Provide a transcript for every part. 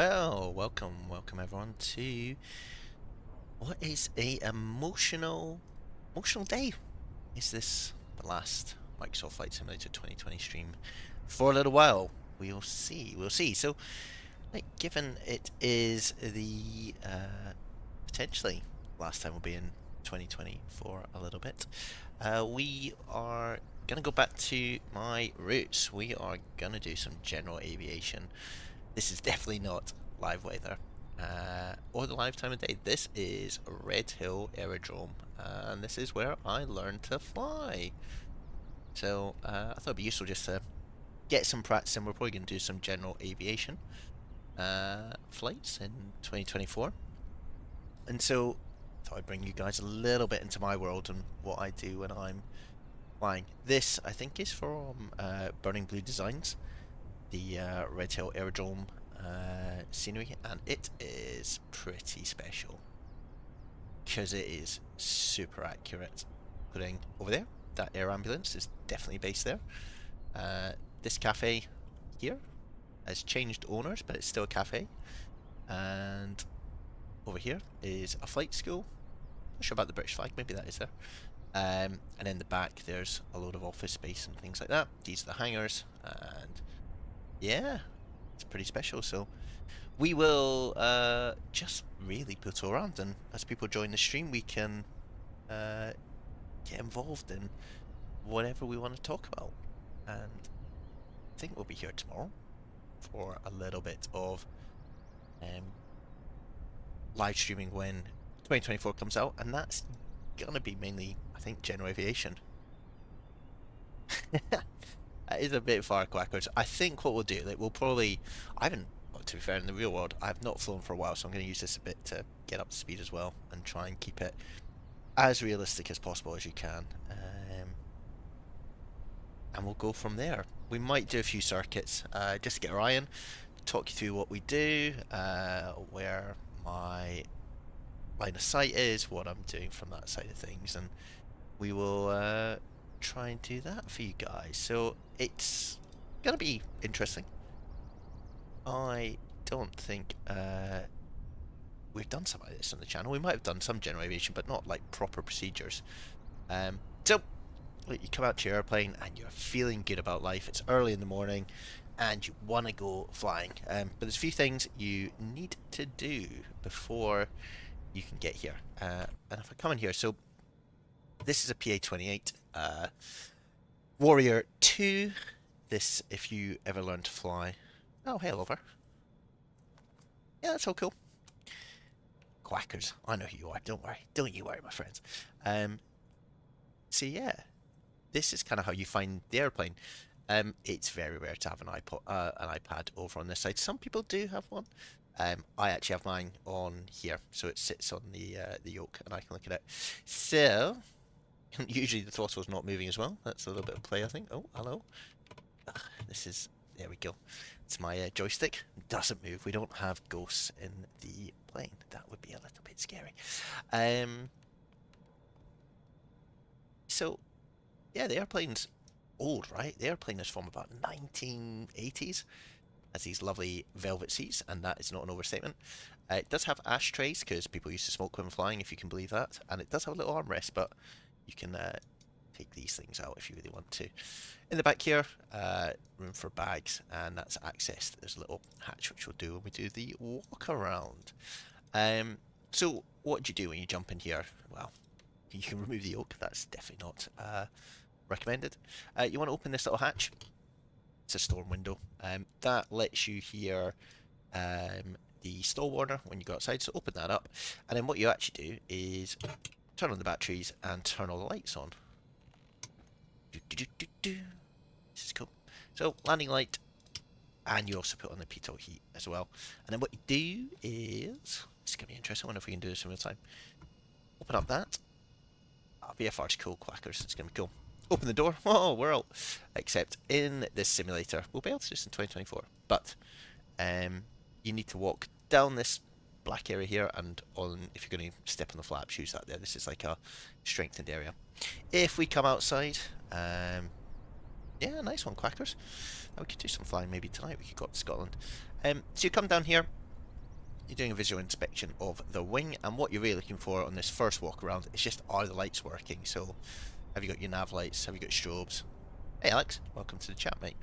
Well, welcome everyone to what is a emotional day. Is this the last Microsoft Flight Simulator 2020 stream for a little while? We'll see. So, given it is the potentially last time we'll be in 2020 for a little bit, we are gonna go back to my roots. We are gonna do some general aviation. This is definitely not live weather or the live time of day. This is Red Hill Aerodrome, and this is where I learned to fly. So I thought it'd be useful just to get some practice, and we're probably going to do some general aviation flights in 2024. And so I thought I'd bring you guys a little bit into my world and what I do when I'm flying. This, I think, is from Burning Blue Designs, the Red Hill Aerodrome scenery, and it is pretty special because it is super accurate. Putting over there, that air ambulance is definitely based there. This cafe here has changed owners, but it's still a cafe. And over here is a flight school. Not sure about the British flag, maybe that is there. And in the back there's a load of office space and things like that. These are the hangars, and yeah, it's pretty special. So we will just really put all around, and as people join the stream we can get involved in whatever we want to talk about. And I think we'll be here tomorrow for a little bit of live streaming when 2024 comes out, and that's gonna be mainly, I think, general aviation. That is a bit far, Quackers. I think what we'll do, we'll probably, I haven't, well, to be fair, in the real world, I have not flown for a while, so I'm going to use this a bit to get up to speed as well, and try and keep it as realistic as possible as you can. And we'll go from there. We might do a few circuits, just to get our eye in, talk you through what we do, where my line of sight is, what I'm doing from that side of things, and we will try and do that for you guys. So it's gonna be interesting. I don't think we've done some of this on the channel. We might have done some general aviation, but not like proper procedures. So you come out to your airplane and you're feeling good about life. It's early in the morning and you want to go flying, but there's a few things you need to do before you can get here. And if I come in here, so this is a Pa28 Warrior 2. This, if you ever learn to fly. Oh, hey, lover. Yeah, that's all cool. Quackers, I know who you are. Don't worry. Don't you worry, my friends. So yeah, this is kind of how you find the airplane. It's very rare to have an iPad over on this side. Some people do have one. I actually have mine on here, so it sits on the yoke, and I can look at it. So usually the throttle's not moving as well. That's a little bit of play, I think. Oh, hello. This is, there we go. It's my joystick. It doesn't move. We don't have ghosts in the plane. That would be a little bit scary. So yeah, the airplane's old, right? The airplane is from about 1980s. Has these lovely velvet seats, and that is not an overstatement. It does have ashtrays because people used to smoke when flying, if you can believe that, and it does have a little armrest, but you can take these things out if you really want to. In the back here, room for bags, and that's accessed. There's a little hatch which we'll do when we do the walk around. So what do you do when you jump in here? Well, you can remove the yoke. That's definitely not recommended. You want to open this little hatch. It's a storm window. That lets you hear the stall warner when you go outside, so open that up. And then what you actually do is turn on the batteries and turn all the lights on. This is cool. So landing light, and you also put on the pitot heat as well. And then what you do is, it's going to be interesting. I wonder if we can do this in real time. Open up that. VFR's cool, Quackers. It's going to be cool. Open the door. Oh, we're out. Except in this simulator, we'll be able to do this in 2024. But you need to walk down this black area here, and on, if you're going to step on the flaps, use that there. This is like a strengthened area. If we come outside, yeah, nice one, Quackers. We could do some flying maybe tonight. We could go up to Scotland. So you come down here. you're doing a visual inspection of the wing, and what you're really looking for on this first walk around is just, are the lights working? So have you got your nav lights, have you got strobes? Hey Alex, welcome to the chat, mate.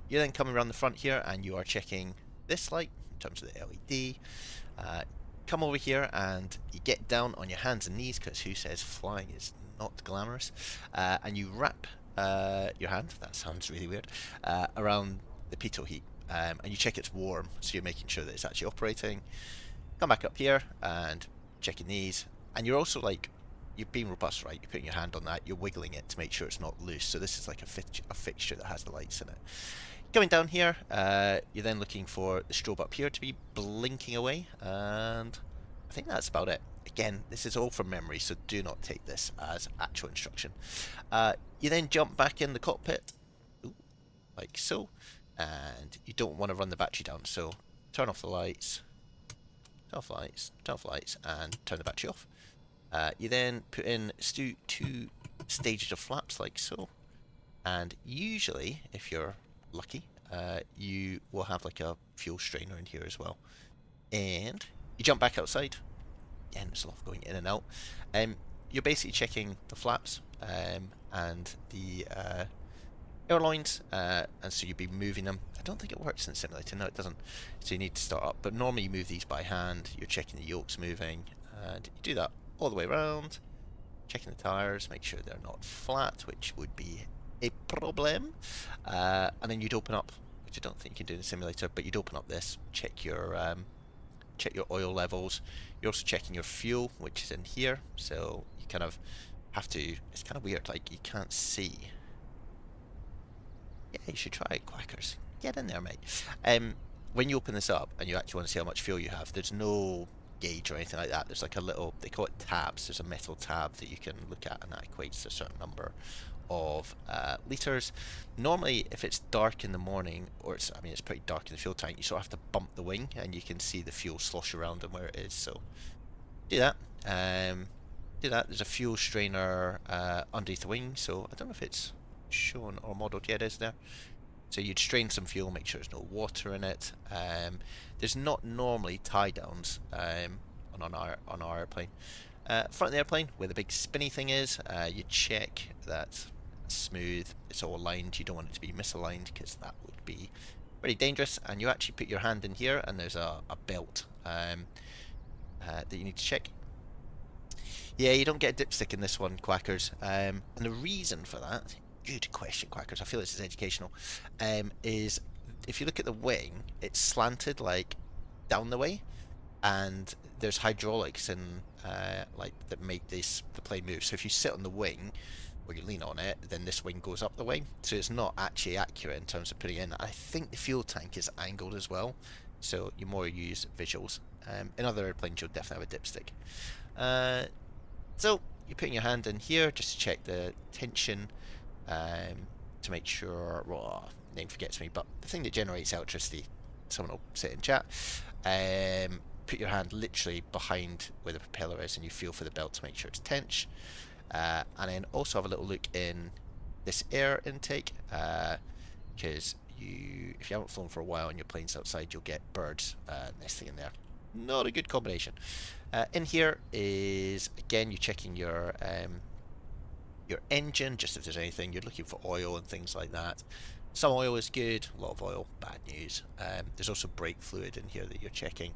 You're then coming around the front here and you are checking this light in terms of the LED. Come over here and you get down on your hands and knees, because who says flying is not glamorous, and you wrap your hand, that sounds really weird, around the pitot heat, and you check it's warm, so you're making sure that it's actually operating. Come back up here and checking these, and you're also like, you're being robust, right? You're putting your hand on that, you're wiggling it to make sure it's not loose. So this is like a fixture that has the lights in it. Coming down here, you're then looking for the strobe up here to be blinking away, and I think that's about it. Again, this is all from memory, so do not take this as actual instruction. You then jump back in the cockpit, like so, and you don't want to run the battery down, so turn off the lights, turn off the lights, turn off the lights, and turn the battery off. You then put in two stages of flaps like so, and usually, if you're lucky, you will have like a fuel strainer in here as well. And you jump back outside. Again, there's a lot of going in and out. You're basically checking the flaps and the airlines, and so you'll be moving them. I don't think it works in the simulator, no it doesn't, so you need to start up, but normally you move these by hand. You're checking the yokes moving, and you do that all the way around, checking the tires, make sure they're not flat, which would be a problem, and then you'd open up, which I don't think you can do in the simulator, but you'd open up this, check your oil levels. You're also checking your fuel, which is in here, so you kind of have to, it's kind of weird, like you can't see. Yeah, you should try it, Quackers. Get in there, mate. When you open this up and you actually want to see how much fuel you have, there's no gauge or anything like that. There's like a little, they call it tabs. There's a metal tab that you can look at, and that equates to a certain number of litres. Normally, if it's dark in the morning, or it's, I mean, it's pretty dark in the fuel tank, you sort of have to bump the wing, and you can see the fuel slosh around and where it is. So do that. Do that. There's a fuel strainer underneath the wing, so I don't know if it's shown or modelled. Yeah, it is there. So you'd strain some fuel, make sure there's no water in it. There's not normally tie downs on our airplane. Front of the airplane, where the big spinny thing is, you check that it's smooth, it's all aligned. You don't want it to be misaligned, because that would be very dangerous. And you actually put your hand in here, and there's a belt that you need to check. Yeah, you don't get a dipstick in this one, Quackers. And the reason for that, good question, Quackers, I feel this is educational, is if you look at the wing, it's slanted like down the way, and there's hydraulics in like that make the plane move. So if you sit on the wing or you lean on it, then this wing goes up the wing, so it's not actually accurate in terms of putting it in. I think the fuel tank is angled as well, so you more use visuals. In other airplanes you'll definitely have a dipstick. So you're putting your hand in here just to check the tension, to make sure, well, name forgets me, but the thing that generates electricity, someone will say in chat. Put your hand literally behind where the propeller is, and you feel for the belt to make sure it's tense. And then also have a little look in this air intake, because if you haven't flown for a while and your plane's outside, you'll get birds nesting in there. Not a good combination. In here is, again, you're checking your engine, just if there's anything. You're looking for oil and things like that. Some oil is good, a lot of oil, bad news. There's also brake fluid in here that you're checking,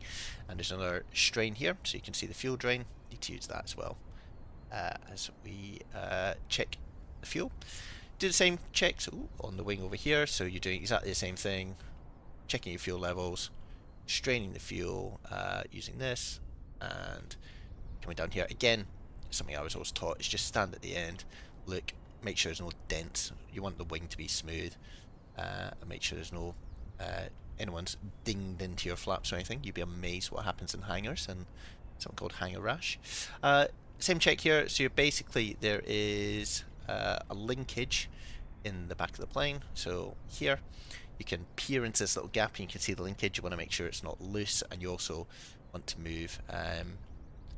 and there's another strain here, so you can see the fuel drain. You need to use that as well as we check the fuel. Do the same checks on the wing over here, so you're doing exactly the same thing, checking your fuel levels, straining the fuel using this, and coming down here again. Something I was always taught is just stand at the end, look, make sure there's no dents. You want the wing to be smooth, and make sure there's no anyone's dinged into your flaps or anything. You'd be amazed what happens in hangars, and something called hangar rash. Same check here. So you're basically, there is a linkage in the back of the plane. So here you can peer into this little gap and you can see the linkage. You want to make sure it's not loose, and you also want to move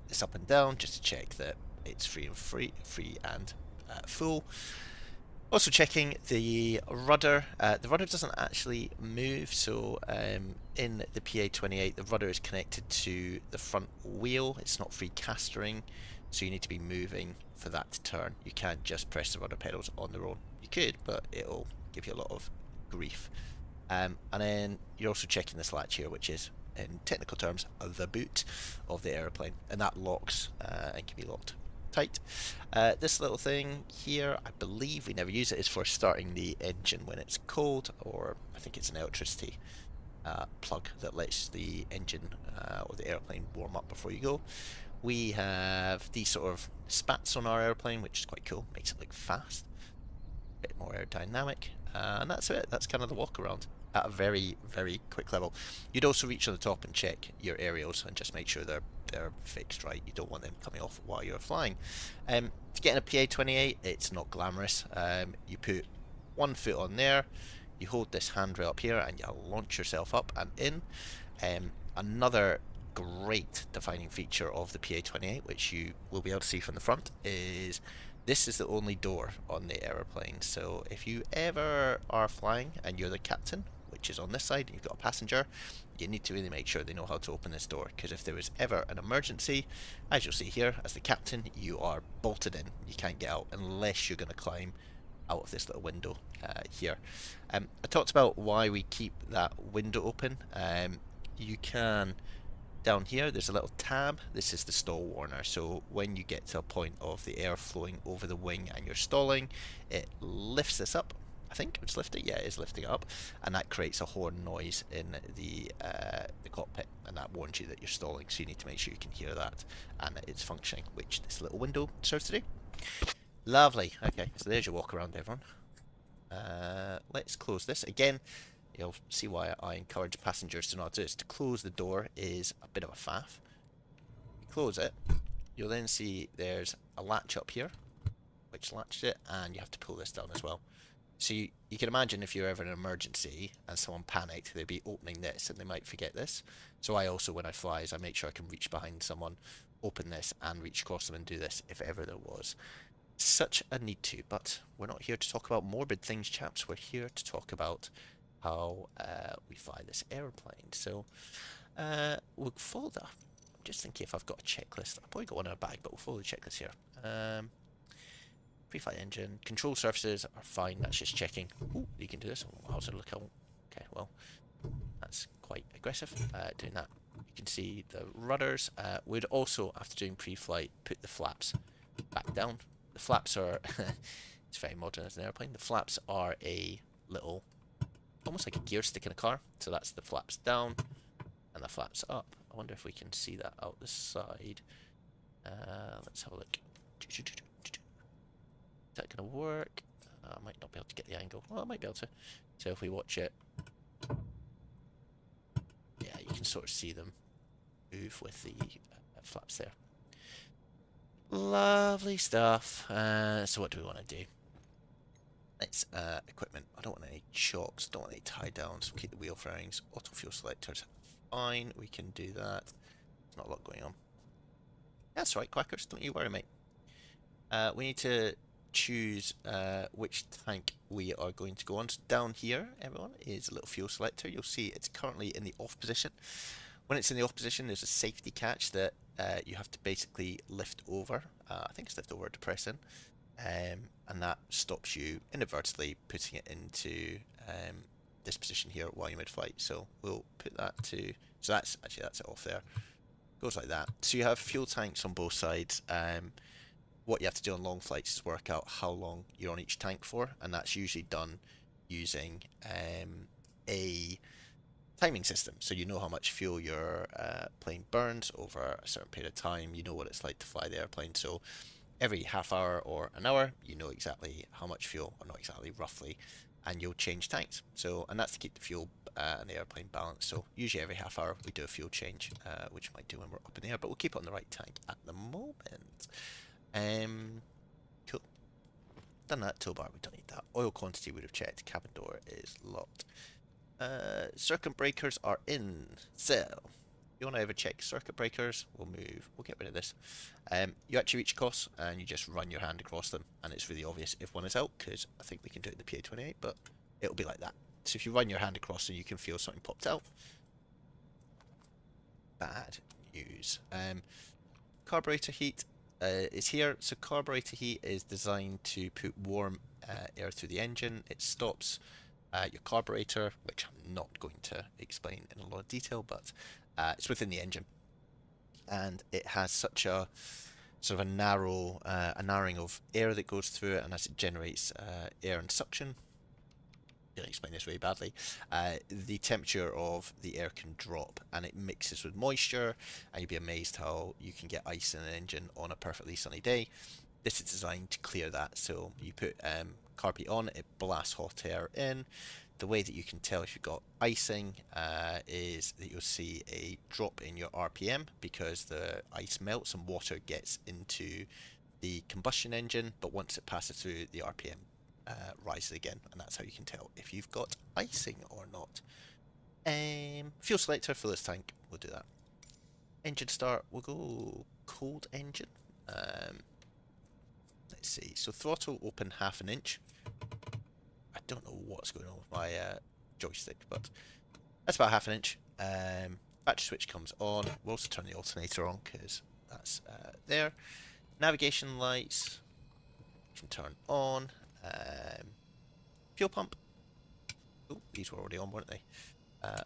this up and down just to check that it's free and full. Also checking the rudder. The rudder doesn't actually move, so in the PA28 the rudder is connected to the front wheel. It's not free castering, so you need to be moving for that to turn. You can't just press the rudder pedals on their own. You could, but it'll give you a lot of grief. And then you're also checking this latch here, which is, in technical terms, the boot of the aeroplane, and that locks and can be locked tight. This little thing here, I believe we never use it, is for starting the engine when it's cold, or I think it's an electricity plug that lets the engine or the airplane warm up before you go. We have these sort of spats on our airplane, which is quite cool, makes it look fast, a bit more aerodynamic, and that's it. That's kind of the walk around at a very, very quick level. You'd also reach on the top and check your aerials and just make sure they're fixed right. You don't want them coming off while you're flying. To get in a PA28, it's not glamorous. You put one foot on there, you hold this handrail up here, and you launch yourself up and in. Another great defining feature of the PA28, which you will be able to see from the front, is this is the only door on the aeroplane. So if you ever are flying and you're the captain, which is on this side, and you've got a passenger, you need to really make sure they know how to open this door, because if there is ever an emergency, as you'll see here, as the captain, you are bolted in. You can't get out unless you're going to climb out of this little window here. I talked about why we keep that window open. You can, down here, there's a little tab. This is the stall warner. So when you get to a point of the air flowing over the wing and you're stalling, it lifts this up. I think it's lifting. Yeah, it is lifting it up, and that creates a horn noise in the cockpit, and that warns you that you're stalling. So you need to make sure you can hear that and that it's functioning, which this little window serves to do. Lovely. Okay, so there's your walk around, everyone. Let's close this again. You'll see why I encourage passengers to not do this. To close the door is a bit of a faff. You close it, you'll then see there's a latch up here, which latches it, and you have to pull this down as well. So you can imagine if you're ever in an emergency and someone panicked, they'd be opening this and they might forget this. So I also, when I fly, I make sure I can reach behind someone, open this, and reach across them and do this if ever there was such a need to. But we're not here to talk about morbid things, chaps. We're here to talk about how we fly this aeroplane. So we'll follow that. I'm just thinking if I've got a checklist. I've probably got one in a bag, but we'll follow the checklist here. Pre-flight engine, control surfaces are fine. That's just checking. Ooh, you can do this. Oh, how's it look? Okay, well, that's quite aggressive. Doing that, you can see the rudders. We'd also, after doing pre-flight, put the flaps back down. The flaps are, it's very modern as an airplane. The flaps are a little, almost like a gear stick in a car. So that's the flaps down and the flaps up. I wonder if we can see that out the side. Let's have a look. Is that going to work? I might not be able to get the angle. Well, I might be able to. So if we watch it, yeah, you can sort of see them move with the flaps there. Lovely stuff. So what do we want to do? Let's equipment. I don't want any chocks. Don't want any tie downs. We'll keep the wheel fairings. Auto fuel selectors. Fine. We can do that. There's not a lot going on. That's right, Quackers. Don't you worry, mate. We need to choose which tank we are going to go on. So down here, everyone, is a little fuel selector. You'll see it's currently in the off position. When it's in the off position, there's a safety catch that you have to basically lift over. I think it's lift over to press in, and that stops you inadvertently putting it into this position here while you're mid-flight. So we'll put that to, so that's it off there. Goes like that. So you have fuel tanks on both sides. What you have to do on long flights is work out how long you're on each tank for, and that's usually done using a timing system. So you know how much fuel your plane burns over a certain period of time. You know what it's like to fly the airplane. So every half hour or an hour, you know exactly how much fuel, or not exactly, roughly, and you'll change tanks. So, and that's to keep the fuel and the airplane balanced. So usually every half hour we do a fuel change, which we might do when we're up in the air, but we'll keep it on the right tank at the moment. Cool. Done that. Toolbar, we don't need that. Oil quantity would have checked. Cabin door is locked. Circuit breakers are in. So you want to ever check circuit breakers, we'll get rid of this. You actually reach costs and you just run your hand across them, and it's really obvious if one is out, because I think we can do it in the PA28, but it'll be like that. So if you run your hand across and you can feel something popped out. Bad news. Carburetor heat is here. So carburetor heat is designed to put warm air through the engine. It stops your carburetor, which I'm not going to explain in a lot of detail, but it's within the engine, and it has such a sort of a narrowing of air that goes through it, and as it generates air and suction, I'm going to explain this really badly, the temperature of the air can drop, and it mixes with moisture, and you'd be amazed how you can get ice in an engine on a perfectly sunny day. This is designed to clear that, so you put carb heat on, it blasts hot air in. The way that you can tell if you've got icing is that you'll see a drop in your RPM, because the ice melts and water gets into the combustion engine, but once it passes through, the RPM rises again, and that's how you can tell if you've got icing or not. Fuel selector for this tank, we'll do that. Engine start, we'll go cold engine. Let's see, so throttle open 1/2 inch. I don't know what's going on with my joystick, but that's about 1/2 inch. Battery switch comes on. We'll also turn the alternator on because that's there. Navigation lights can turn on. Fuel pump. Oh, these were already on, weren't they?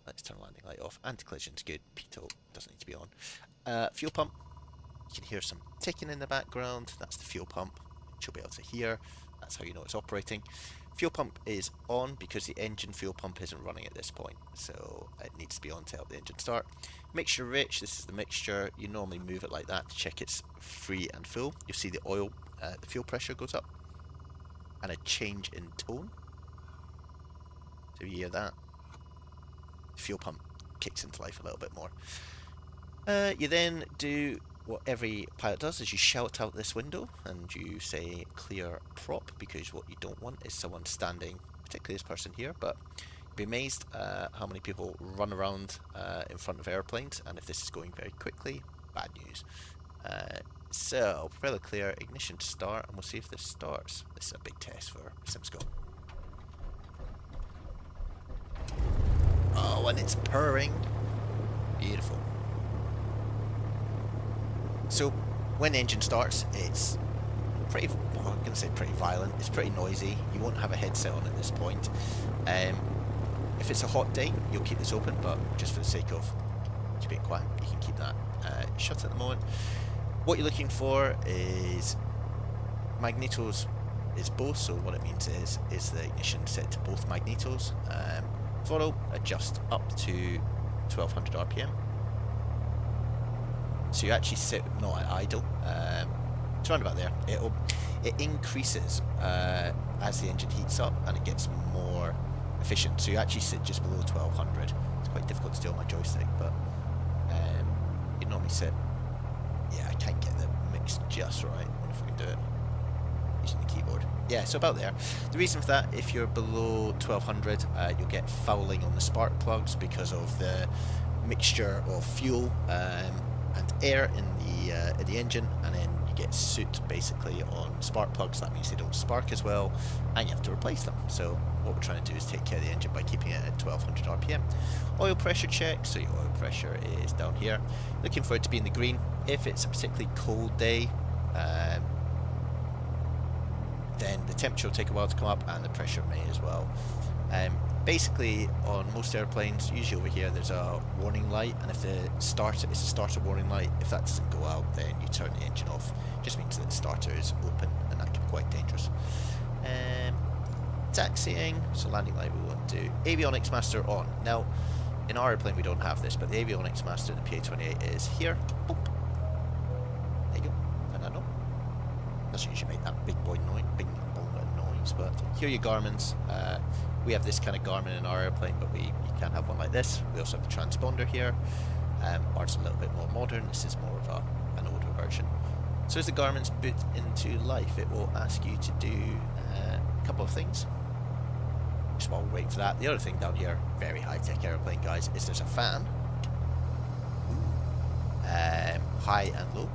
Let's turn landing light off. Anti-collision's good. Pitot doesn't need to be on. Fuel pump. You can hear some ticking in the background. That's the fuel pump. You'll be able to hear. That's how you know it's operating. Fuel pump is on because the engine fuel pump isn't running at this point, so it needs to be on to help the engine start. Mixture rich, this is the mixture. You normally move it like that to check it's free and full. You'll see the oil, the fuel pressure goes up, and a change in tone. So you hear that. The fuel pump kicks into life a little bit more. You then do what every pilot does, is you shout out this window and you say clear prop, because what you don't want is someone standing, particularly this person here, but you'd be amazed how many people run around in front of airplanes, and if this is going very quickly, bad news. So propeller clear, ignition to start, and we'll see if this starts. This is a big test for SimScope. Oh, and it's purring. Beautiful. So when the engine starts, it's pretty, well, I'm going to say pretty violent. It's pretty noisy. You won't have a headset on at this point. If it's a hot day, you'll keep this open, but just for the sake of keeping it quiet, you can keep that shut at the moment. What you're looking for is magnetos is both, so what it means is the ignition set to both magnetos. Throttle adjust up to 1200 RPM. So you actually sit not at idle. It's around about there. It increases as the engine heats up and it gets more efficient. So you actually sit just below 1200. It's quite difficult to do on my joystick, but you normally sit. Yeah, I can't get the mix just right. I wonder if I can do it using the keyboard. Yeah, so about there. The reason for that, if you're below 1200, you'll get fouling on the spark plugs because of the mixture of fuel and air in the engine, and then you get soot basically on spark plugs. That means they don't spark as well, and you have to replace them. So what we're trying to do is take care of the engine by keeping it at 1200 RPM. Oil pressure check, so your oil pressure is down here. Looking for it to be in the green. If it's a particularly cold day, then the temperature will take a while to come up, and the pressure may as well. Basically, on most airplanes, usually over here, there's a warning light, and if the starter is a starter warning light, if that doesn't go out, then you turn the engine off. It just means that the starter is open, and that can be quite dangerous. Taxiing, so landing light we won't do. Avionics master on. Now, in our airplane we don't have this, but the avionics master in the PA28 is here. Boop. There you go. Turn that on. Doesn't usually make that big boy noise, but here are your Garmin's. We have this kind of Garmin in our airplane, but you can't have one like this. We also have the transponder here. Ours is a little bit more modern. This is more of an older version. So as the Garmin's boot into life, it will ask you to do a couple of things. Just while we wait for that, the other thing down here, very high-tech airplane, guys, is there's a fan. Ooh, high and low.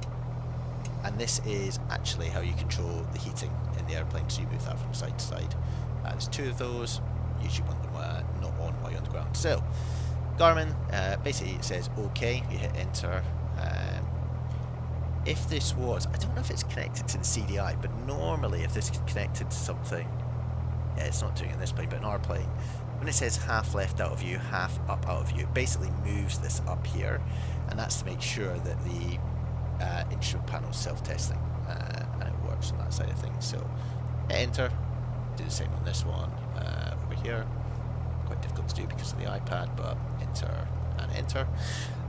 And this is actually how you control the heating in the airplane, so you move that from side to side. There's two of those. Usually want them not on while you're on the ground. So Garmin, basically it says OK, you hit enter. If this was, I don't know if it's connected to the CDI, but normally if this is connected to something, yeah, it's not doing it in this plane, but in our plane, when it says half left out of view, half up out of view, it basically moves this up here, and that's to make sure that the instrument panel is self-testing, and it works on that side of things. So hit enter, do the same on this one over here. Quite difficult to do because of the iPad, but enter and enter.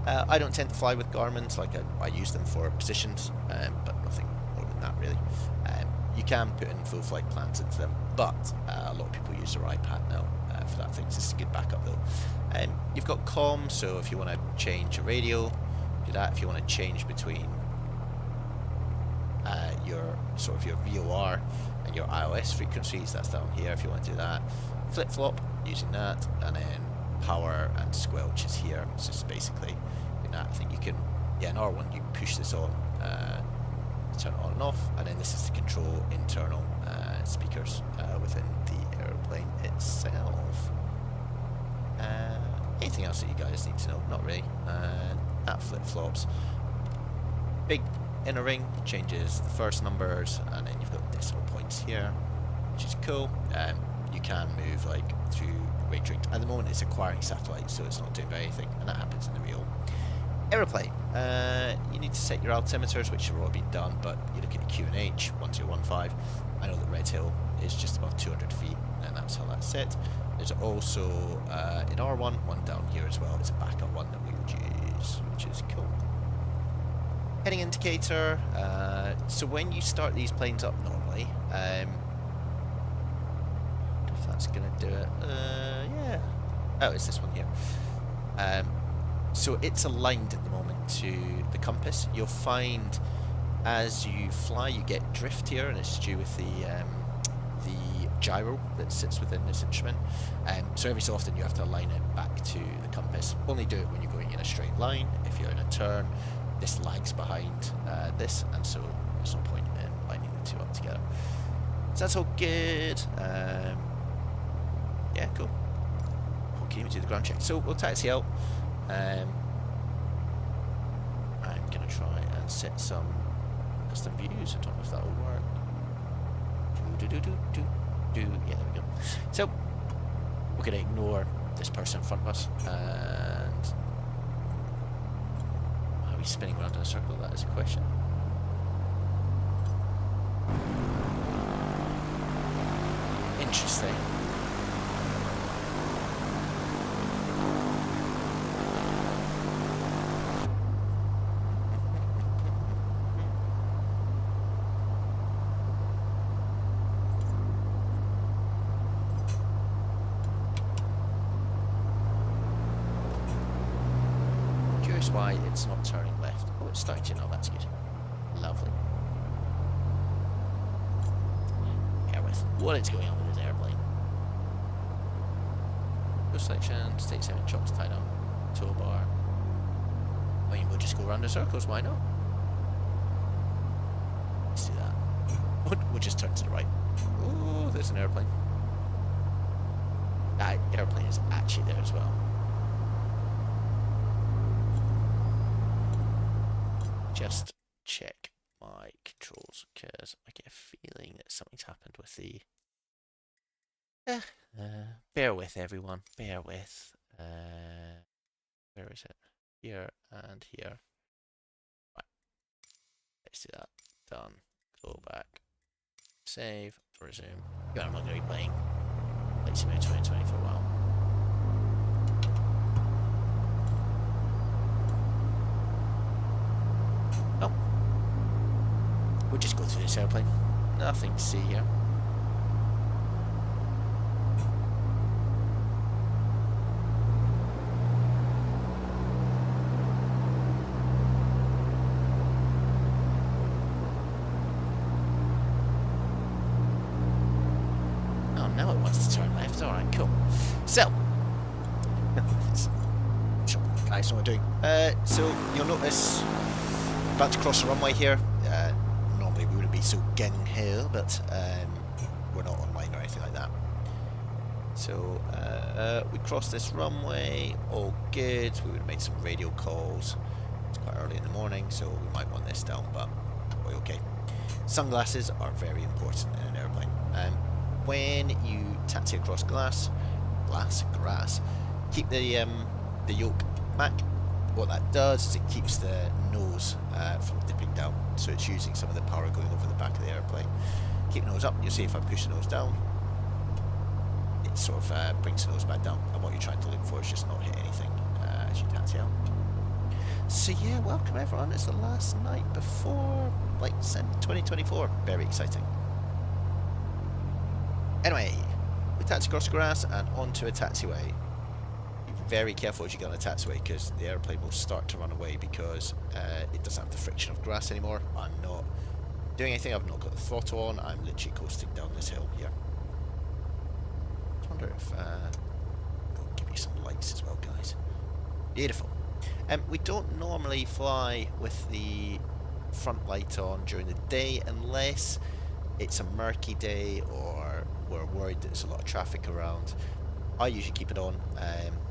I don't tend to fly with Garmin's, like I use them for positions, but nothing more than that really. You can put in full flight plans into them, but a lot of people use their iPad now for that thing, so this is a good backup though. You've got comm, so if you want to change a radio, do that. If you want to change between your sort of your VOR and your iOS frequencies, that's down here if you want to do that. Flip-flop, using that, and then power and squelch is here. So it's basically doing that. I think you can, yeah, in R1 you push this on, turn it on and off, and then this is to control internal speakers within the aeroplane itself. Anything else that you guys need to know? Not really. That flip-flops. Big inner ring changes the first numbers, and then you've got decimal points here, which is cool. You can move like through range. At the moment it's acquiring satellites, so it's not doing very anything, and that happens in the real aeroplane. You need to set your altimeters, which have already been done, but you look at the QNH 1015. I know that Red Hill is just above 200 feet, and that's how that's set. There's also in R1 one down here as well. It's a backup one that we would use, which is cool. Heading indicator. So when you start these planes up normally, if that's going to do it, yeah. Oh, it's this one here. So it's aligned at the moment to the compass. You'll find as you fly, you get drift here, and it's due with the gyro that sits within this instrument. So every so often you have to align it back to the compass. Only do it when you're going in a straight line. If you're in a turn, this lags behind this, and so there's no point in lining the two up together. So that's all good. Yeah, cool. Okay, we do the ground check. So we'll taxi out. I'm gonna try and set some custom views. I don't know if that will work. Yeah, there we go. So we're gonna ignore this person in front of us, and are we spinning around in a circle? That is a question. Interesting. Why it's not turning left. Oh, it's starting to now, that's good. Lovely. Bear with what is going on with this airplane. Go selection, state 7 chocks tied on, toolbar. I mean, we'll just go around in circles, why not? Let's do that. We'll just turn to the right. Oh, there's an airplane. That airplane is actually there as well. Just check my controls because I get a feeling that something's happened with the. Bear with everyone. Bear with. Where is it? Here and here. Right. Let's do that. Done. Go back. Save. Resume. I'm not going to be playing Flight Simulator 2020 for a while. We'll just go through this airplane. Nothing to see here. Oh, now it wants to turn left. Alright, cool. So, guys, know what I'm doing. So, you'll notice About to cross the runway here. Normally we wouldn't be so gung-ho, but we're not online or anything like that. So we crossed this runway, all good. We would have made some radio calls. It's quite early in the morning, so we might want this down, but we're okay. Sunglasses are very important in an airplane. When you taxi across grass, keep the yoke back. What that does is it keeps the nose from dipping down, so it's using some of the power going over the back of the airplane. Keep the nose up. You'll see if I push the nose down, it sort of brings the nose back down, and what you're trying to look for is just not hit anything as you taxi out. So yeah, welcome everyone. It's the last night before Flight Sim 2024. Very exciting. Anyway, we taxi across the grass and onto a taxiway. Be very careful as you get on a taxiway, because the airplane will start to run away because it doesn't have the friction of grass anymore. I'm not doing anything. I've not got the throttle on. I'm literally coasting down this hill here. I wonder if I'll give you some lights as well, guys. Beautiful. We don't normally fly with the front light on during the day unless it's a murky day or we're worried that there's a lot of traffic around. I usually keep it on.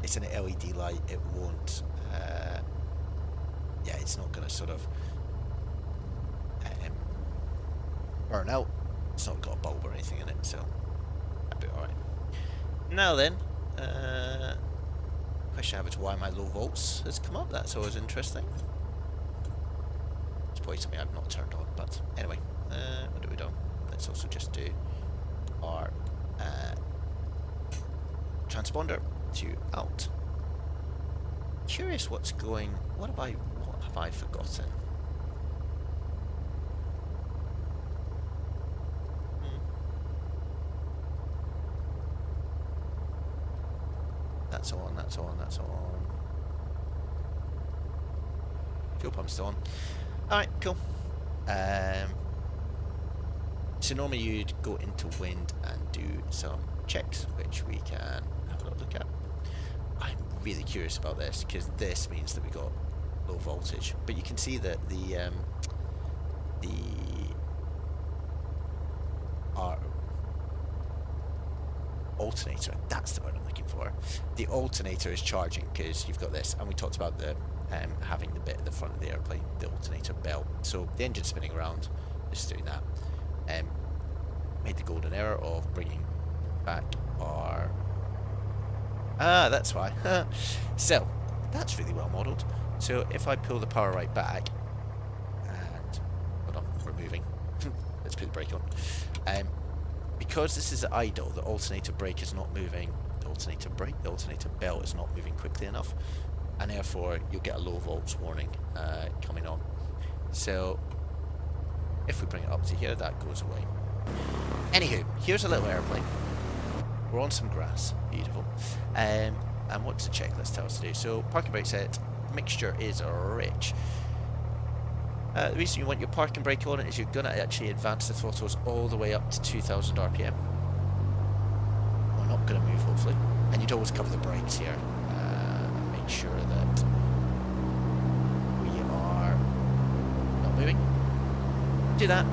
It's an LED light. It won't yeah, it's not going to sort of burn out. It's not got a bulb or anything in it, so that'll be alright. Now then, question I have is why my low volts has come up. That's always interesting. It's probably something I've not turned on, but anyway, what do we do? Let's also just do our transponder to out. Curious what's going. What have I forgotten? That's on, that's on, that's on. Fuel pump's still on. Alright, cool. So normally you'd go into wind and do some checks, which we can have a little look at. I'm really curious about this, because this means that we got low voltage. But you can see that our alternator, that's the word I'm looking for. The alternator is charging because you've got this, and we talked about the having the bit at the front of the airplane, the alternator belt. So the engine's spinning around, just doing that. Made the golden error of bringing back our... that's why. So that's really well modelled. So if I pull the power right back, and hold on, we're moving. Let's put the brake on. Because this is idle, the alternator brake is not moving. The alternator belt is not moving quickly enough, and therefore you'll get a low volts warning coming on. So if we bring it up to here, that goes away. Anywho, here's a little airplane. We're on some grass, beautiful. And what does the checklist tell us to do? So parking brake set, mixture is rich. The reason you want your parking brake on it is you're going to actually advance the throttles all the way up to 2000 RPM. We're not going to move, hopefully. And you'd always cover the brakes here. And make sure that we are not moving. Do that.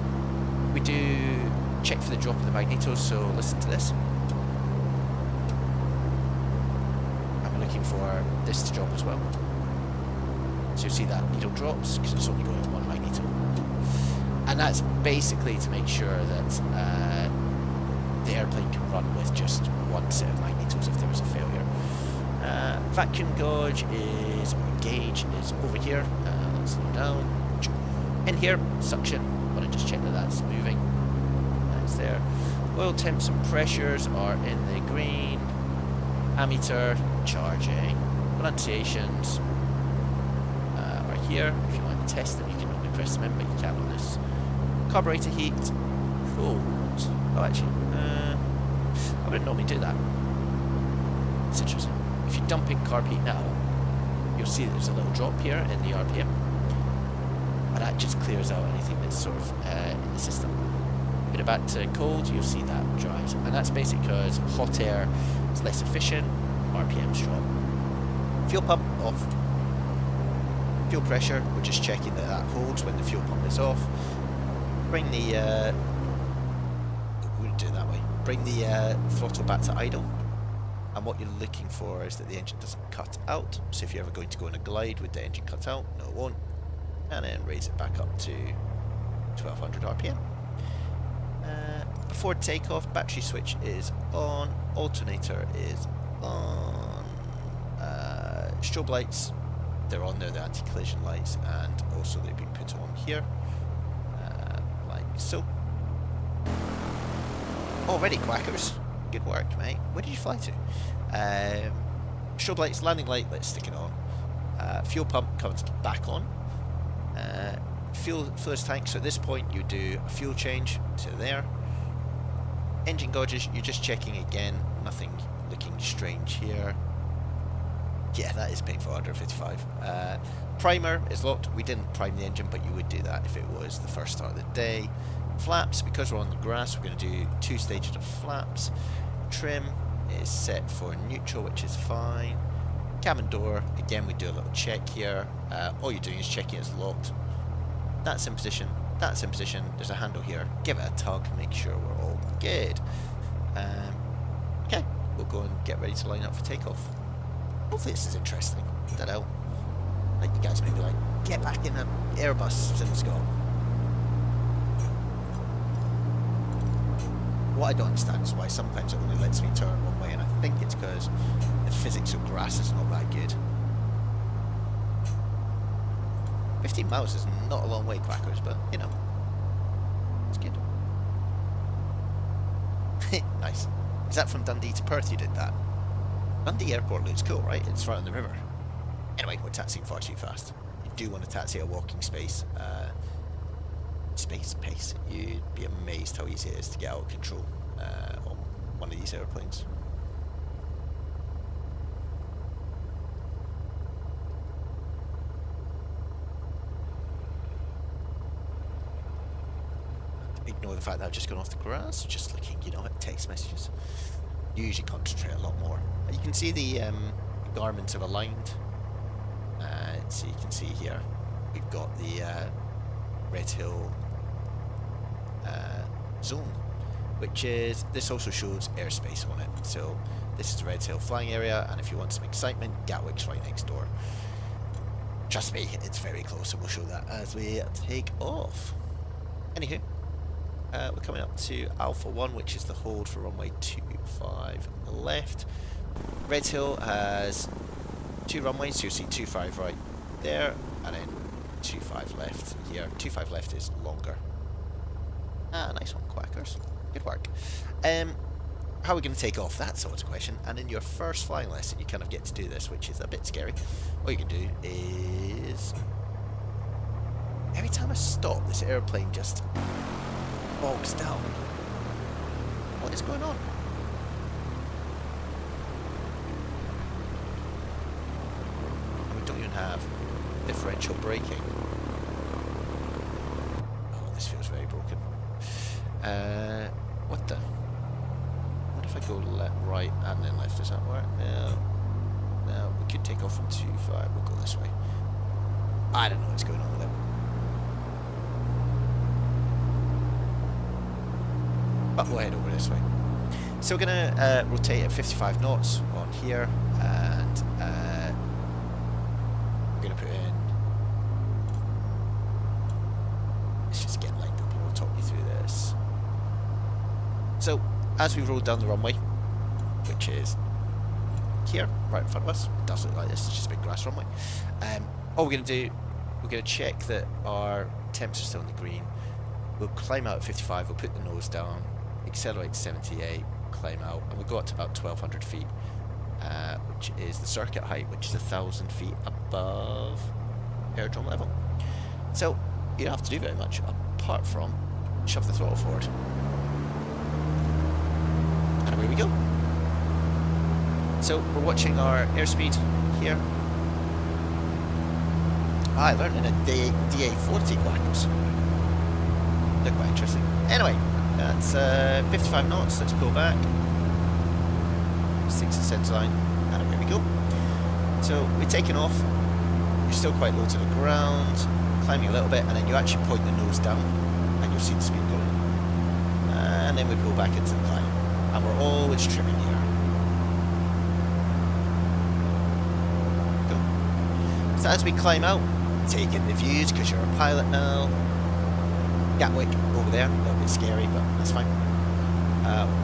We do check for the drop of the magnetos, so listen to this. And we're looking for this to drop as well. So you see that needle drops because it's only going to one magneto, and that's basically to make sure that the airplane can run with just one set of magnetos if there was a failure. Vacuum gauge is, or gauge is over here. Let's slow down. In here, suction. I want to just check that that's moving. That's there. Oil temps and pressures are in the green. Ammeter charging. Pronunciations. Here, if you want to test them, you can only press them in, but you can't on this. Carburetor heat, cold. Oh, actually, I wouldn't normally do that. It's interesting. If you dump in carb heat now, you'll see that there's a little drop here in the RPM, and that just clears out anything that's sort of in the system. Put it back to cold, you'll see that drives, and that's basically because hot air is less efficient, RPMs drop. Fuel pump off. Fuel pressure, we're just checking that that holds when the fuel pump is off. Bring the, we wouldn't do it that way. Bring the throttle back to idle. And what you're looking for is that the engine doesn't cut out. So if you're ever going to go on a glide, would the engine cut out? No, it won't. And then raise it back up to 1200 RPM. Before takeoff, battery switch is on, alternator is on, strobe lights, they're on there, the anti-collision lights, and also they've been put on here, like so. Already quackers, good work mate, where did you fly to? Strobe lights, landing light, let's stick it on. Fuel pump comes back on. Fuel is tank, so at this point you do a fuel change to there. Engine gauges, you're just checking again, nothing looking strange here. Yeah, that is paying for 155. Primer is locked. We didn't prime the engine, but you would do that if it was the first start of the day. Flaps, because we're on the grass, we're going to do 2 stages of flaps. Trim is set for neutral, which is fine. Cabin door, again we do a little check here. All you're doing is checking it's locked. That's in position. That's in position. There's a handle here. Give it a tug. Make sure we're all good. Okay, we'll go and get ready to line up for takeoff. Hopefully this is interesting. I don't know. Like you guys may be like, get back in an Airbus, Scott. What I don't understand is why sometimes it only lets me turn one way, and I think it's because the physics of grass is not that good. 15 miles is not a long way, quackers, but you know, it's good. Nice. Is that from Dundee to Perth you did that? Dundee Airport looks cool, right? It's right on the river. Anyway, we're taxiing far too fast. You do want to taxi a walking space. Space pace. You'd be amazed how easy it is to get out of control on one of these airplanes. Ignore the fact that I've just gone off the grass, just looking, you know, at text messages. You usually concentrate a lot more. You can see the garments are aligned. So you can see here, we've got the Red Hill zone, which is, this also shows airspace on it. So this is the Red Hill flying area, and if you want some excitement, Gatwick's right next door. Trust me, it's very close, and we'll show that as we take off. Anywho, we're coming up to Alpha 1, which is the hold for runway 25 left. Red Hill has 2 runways, so you'll see 25 right there, and then 25 left here. 25 left is longer. Ah, nice one, quackers. Good work. How are we going to take off? That's always a question. And in your first flying lesson, you kind of get to do this, which is a bit scary. What you can do is, every time I stop, this airplane just bogs down. What is going on? And we don't even have differential braking. Oh, this feels very broken. What the? What if I go left, right, and then left? Does that work? No. No, we could take off from 25. We'll go this way. I don't know what's going on with it. But we'll head over this way. So we're going to rotate at 55 knots on here, and we're going to put in, let's just get lined up and we'll talk you through this. So as we roll down the runway, which is here, right in front of us, it does look like this, it's just a big grass runway. All we're going to do, we're going to check that our temps are still in the green. We'll climb out at 55, we'll put the nose down, accelerate to 78, climb out, and we'll go up to about 1200 feet, which is the circuit height, which is 1000 feet above aerodrome level. So you don't have to do very much apart from shove the throttle forward. And away we go. So we're watching our airspeed here. I learned in a DA40 quackers. They're quite interesting. Anyway, that's 55 knots. Let's pull back. 6 center line, and away we go. So we're taking off. you're still quite low to the ground, climbing a little bit, and then you actually point the nose down, and you'll see the speed going. And then we pull back into the climb, and we're always trimming here. Cool. So as we climb out, taking the views because you're a pilot now. Gatwick over there, a little bit scary, but that's fine.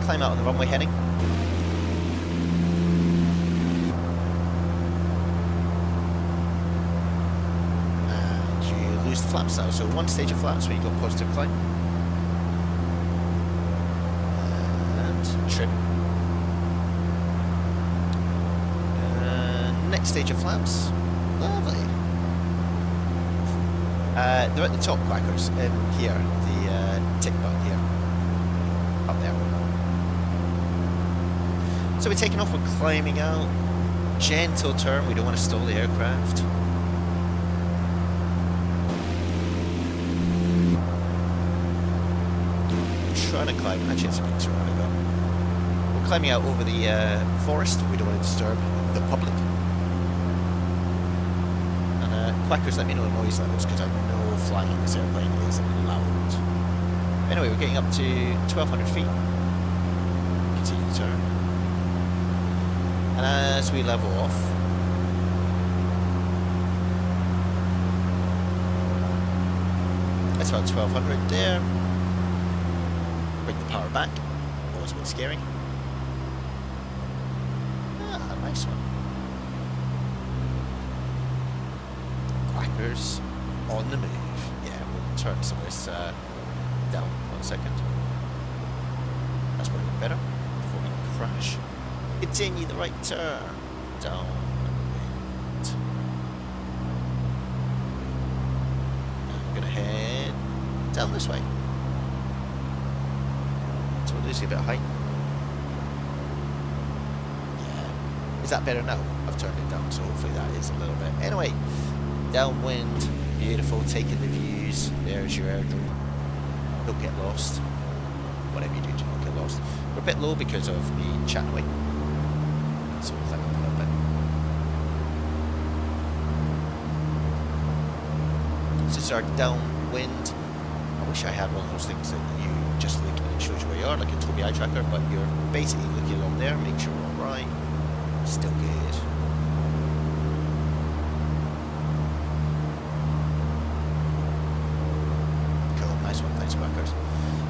Climb out on the runway heading. And you lose the flaps now. So one stage of flaps where you got positive climb. And trim. Next stage of flaps. Lovely. They're at the top, quackers, in here, the tick button here, up there. So we're taking off, we're climbing out, gentle turn, we don't want to stall the aircraft. Trying to climb, actually it's a bit too early, but we're climbing out over the forest, we don't want to disturb the public. Quackers, let me know the noise levels because I know flying in this airplane is loud. Anyway, we're getting up to 1,200 feet. Continue to turn. And as we level off, that's about 1,200 there. Bring the power back. Always a bit scary. Ah, nice one. On the move. Yeah, we'll turn some of this down 1 second. That's probably better before we crash. Continue the right turn. Down and I'm gonna head down this way. So we're losing a bit of height. Yeah. Is that better now? I've turned it down, so hopefully that is a little bit. Anyway. Downwind, beautiful, taking the views. There's your airdrome. Don't get lost. Whatever you do, do not get lost. We're a bit low because of the chatway. So we'll climb up a little bit. This is our downwind. I wish I had one of those things that you just look and it shows you where you are, like a Tobii eye tracker, but you're basically looking along there, make sure we're alright. Still good.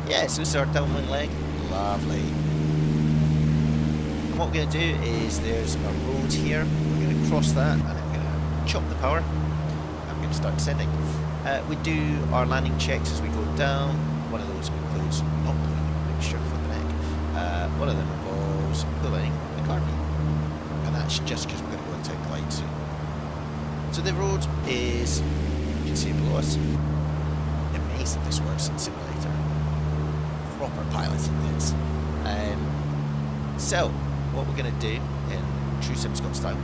Yes, this is our downwind leg. Lovely. And what we're going to do is there's a road here. We're going to cross that and then we're going to chop the power. And we're going to start descending. We do our landing checks as we go down. One of those includes not pulling the mixture for the neck. One of them involves pulling the carbine. And that's just because we're going to go into a glide soon. So the road is, you can see it below us. Amazing this works in simulator. Proper piloting this. So what we're going to do in true SimScott style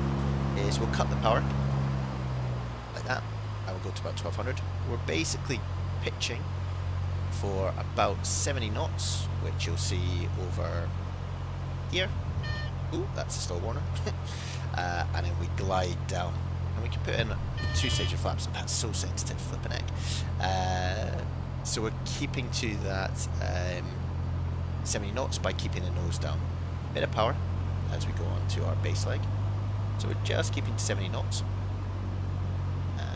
is we'll cut the power like that and we'll go to about 1200. We're basically pitching for about 70 knots, which you'll see over here. Ooh, that's a stall warner. And then we glide down and we can put in 2 stage of flaps, and that's so sensitive, flipping heck. So we're keeping to that 70 knots by keeping the nose down. Bit of power as we go on to our base leg. So we're just keeping to 70 knots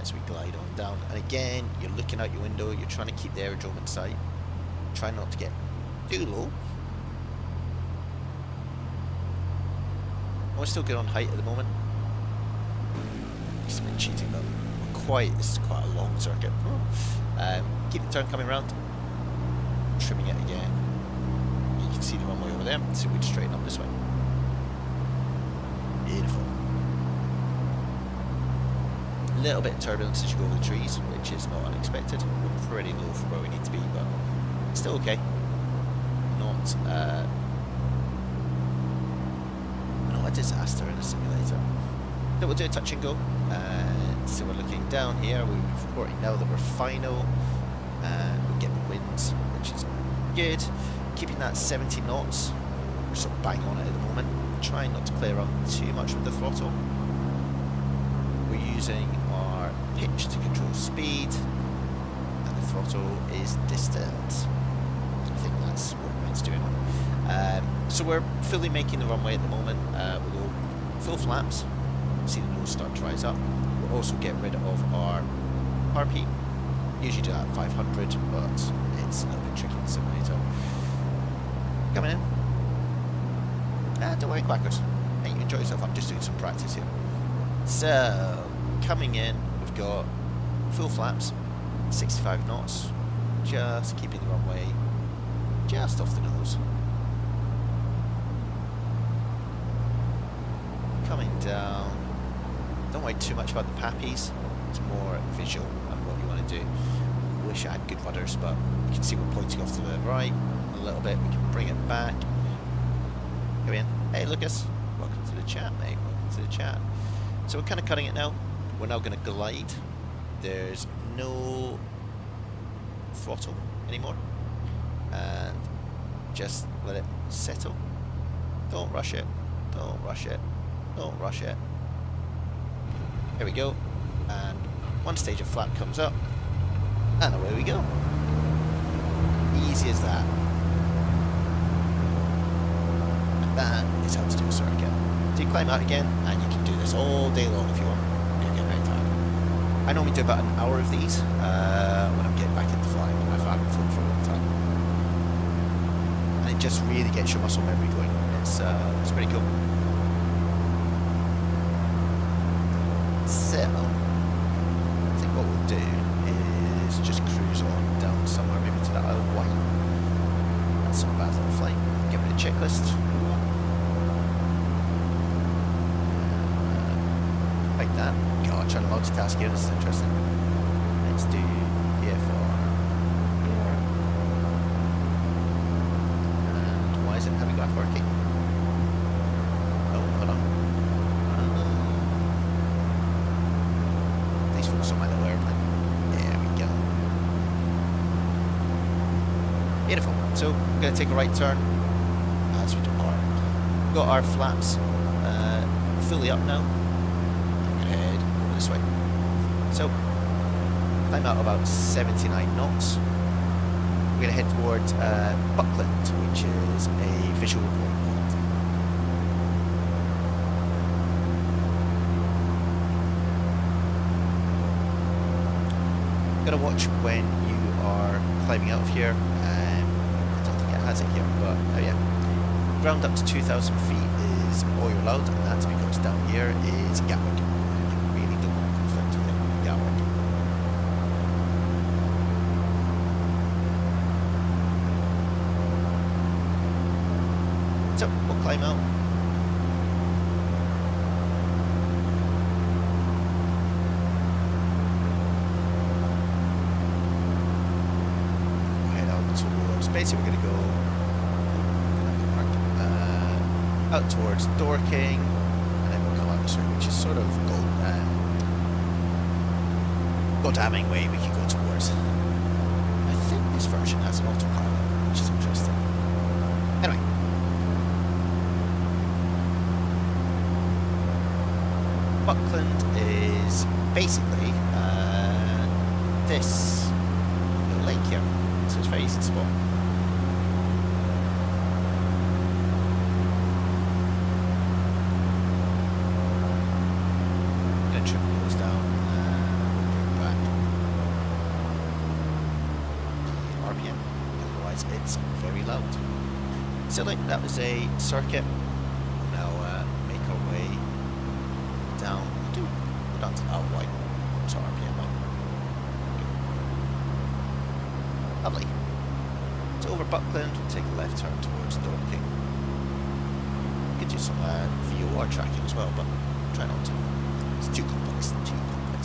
as we glide on down. And again, you're looking out your window, you're trying to keep the aerodrome in sight. Try not to get too low. We're still good on height at the moment. It's been cheating, but this is quite a long circuit. Keep the turn coming round, trimming it again. You can see the runway over there, so we'd straighten up this way. Beautiful. A little bit of turbulence as you go over the trees, which is not unexpected. We're pretty low for where we need to be, but still okay. Not a disaster in a simulator. So we'll do a touch and go. So we're looking down here, we're reporting now that we're final, and we're getting winds, which is good. Keeping that 70 knots, we're sort of bang on it at the moment. Trying not to play around too much with the throttle. We're using our pitch to control speed, and the throttle is distant. I think that's what it's doing. So we're fully making the runway at the moment. We'll go full flaps, see the nose start to rise up. We'll also get rid of our RP. Usually do that at 500, but it's a little bit tricky in the simulator. Coming in. Don't worry, quackers. Hey, you enjoy yourself. I'm just doing some practice here. So, coming in, we've got full flaps, 65 knots, just keeping the runway just off the nose. Coming down. Don't worry too much about the pappies. It's more visual and what you want to do. Wish I had good rudders, but you can see we're pointing off to the right a little bit. We can bring it back. Come in. Hey, Lucas. Welcome to the chat, mate. Welcome to the chat. So we're kind of cutting it now. We're now going to glide. There's no throttle anymore. And just let it settle. Don't rush it. Don't rush it. Don't rush it. Here we go. And one stage of flap comes up. And away we go. Easy as that. And that is how to do a circuit. So you climb out again, and you can do this all day long if you want. You'll get very tired. I normally do about an hour of these when I'm getting back into flying. I haven't flown for a long time. And it just really gets your muscle memory going. It's pretty cool. So, I think what we'll do is just cruise on down somewhere, maybe to that Isle of Wight. That's not a bad little flight. Give it a checklist. Like that. God, trying to multitask here, this is interesting. Let's do VFR here. And why isn't having graph working? Oh, hold on. Please focus on my little airplane. There we go. Beautiful. So, we're going to take a right turn as we depart. We've got our flaps fully up now. Head over this way. So, climb out about 79 knots. We're going to head towards Buckland, which is a visual reporting point. Going to watch when you are climbing out of here. I don't think it has it here, but oh yeah. Ground up to 2,000 feet is all you're allowed, and that's because down here is Gatwick. So, we'll climb out. We'll head out towards, basically we're going to go out towards Dorking, and then we'll come out this way, which is sort of Godalming way we can go towards. I think this version has an autopilot, which is interesting. Anyway. Buckland is basically this little lake here, so it's very easy to spot. I'm going to trim the nose down and bring back the RPM, otherwise it's very loud. So like that was a circuit. We'll now make our way down, go down to Isle of Wight. What's our RPM up? Lovely. So over Buckland, we'll take a left turn towards Dorking. We could do some VOR tracking as well, but try not to. It's too complex,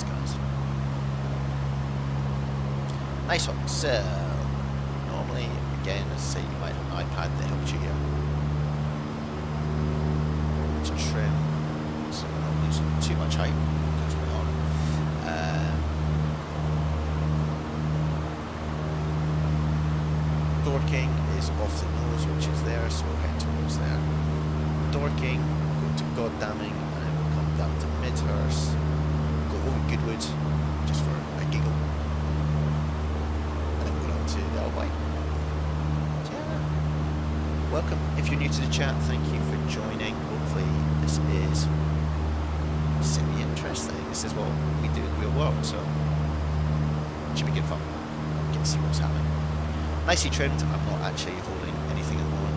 guys. Nice one. So, normally, again, as I say, you might have an iPad that helps you here. To trim. So we're not losing too much height because we're on. Dorking is off the nose, which is there, so we'll head towards there. Dorking, go to Godalming, and then we'll come down to Midhurst, go over Goodwood, just for a giggle. And then we'll go on to the LY. So yeah, welcome. If you're new to the chat, thank you for joining. Hopefully this is semi-interesting. This is what we do in the real world, so it should be good fun. Get to see what's happening. Nicely trimmed. I'm not actually holding anything at the moment.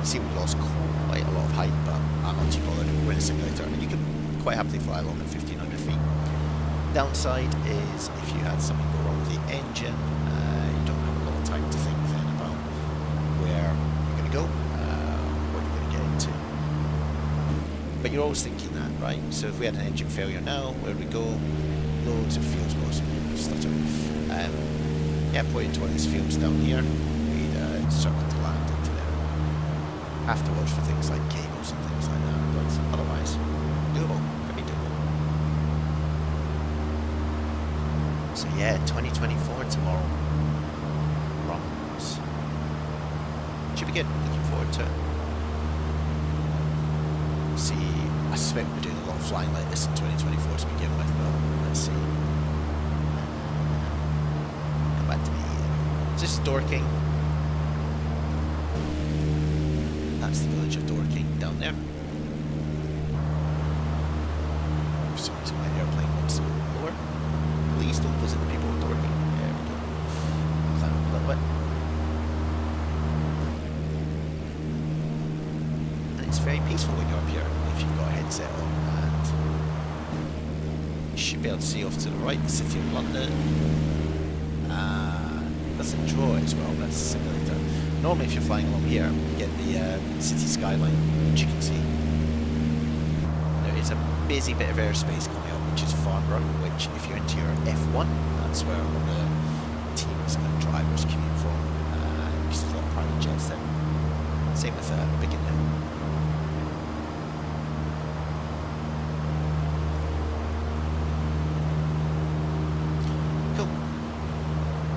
See, we lost quite a lot of height, but I'm not too bothered. We're in a simulator, and you can quite happily fly along at 1500 feet. Downside is if you had something go wrong with the engine, you don't have a lot of time to think then about where you're going to go, what you're going to get into. But you're always thinking that, right? So if we had an engine failure now, where would we go? Loads of fields, stutter. Yeah, pointing to one of these fields down here, we'd circle to land into there. Have to watch for things like cables and things like that, but otherwise, doable, pretty doable. So yeah, 2024 tomorrow. Runs. Should be good, looking forward to it. See, I suspect we're doing a lot of flying like this in 2024 to begin with, but let's see. Come back to me. Just Dorking. That's the village of Dorking down there. For some reason my airplane wants to go lower. Please don't visit the people of Dorking. There we go. Climb up a little bit. And it's very peaceful when you're up here if you've got a headset on, and you should be able to see off to the right the city of London. Doesn't draw it as well, that's a simulator. Normally if you're flying along here, you get the city skyline, which you can see. There is a busy bit of airspace coming up, which is Farnborough, which if you're into your F1, that's where all the teams and drivers commute from, because there's a lot of private jets there. Same with Biggin Hill.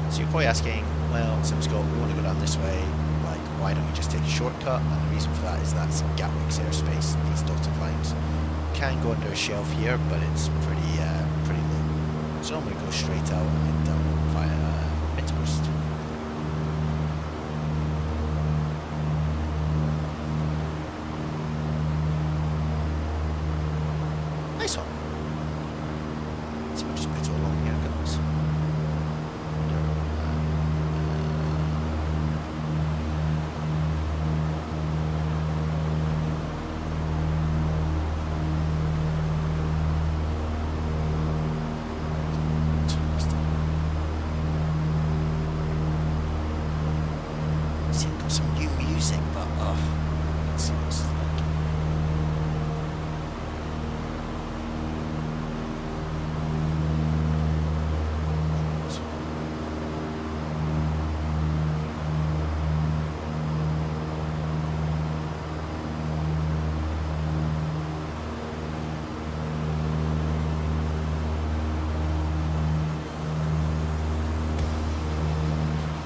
So you're probably asking, well, Sim Scott, we want to go down this way, like, why don't we just take a shortcut? And the reason for that is that's Gatwick's airspace, these dotted lines. Can go under a shelf here, but it's pretty low. So I'm going to go straight out and head down via Midhurst. Nice one. So we'll just put it along here, guys.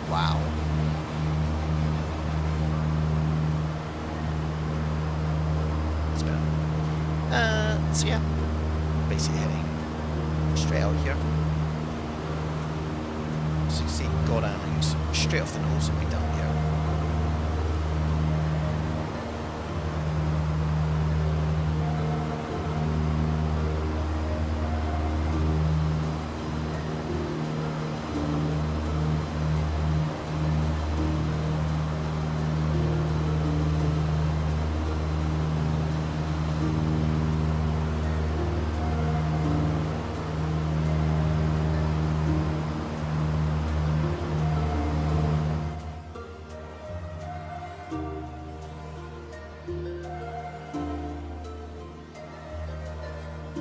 Wow. That's better. So yeah, basically heading straight out here. So you see, go down and straight off the nose and be down here.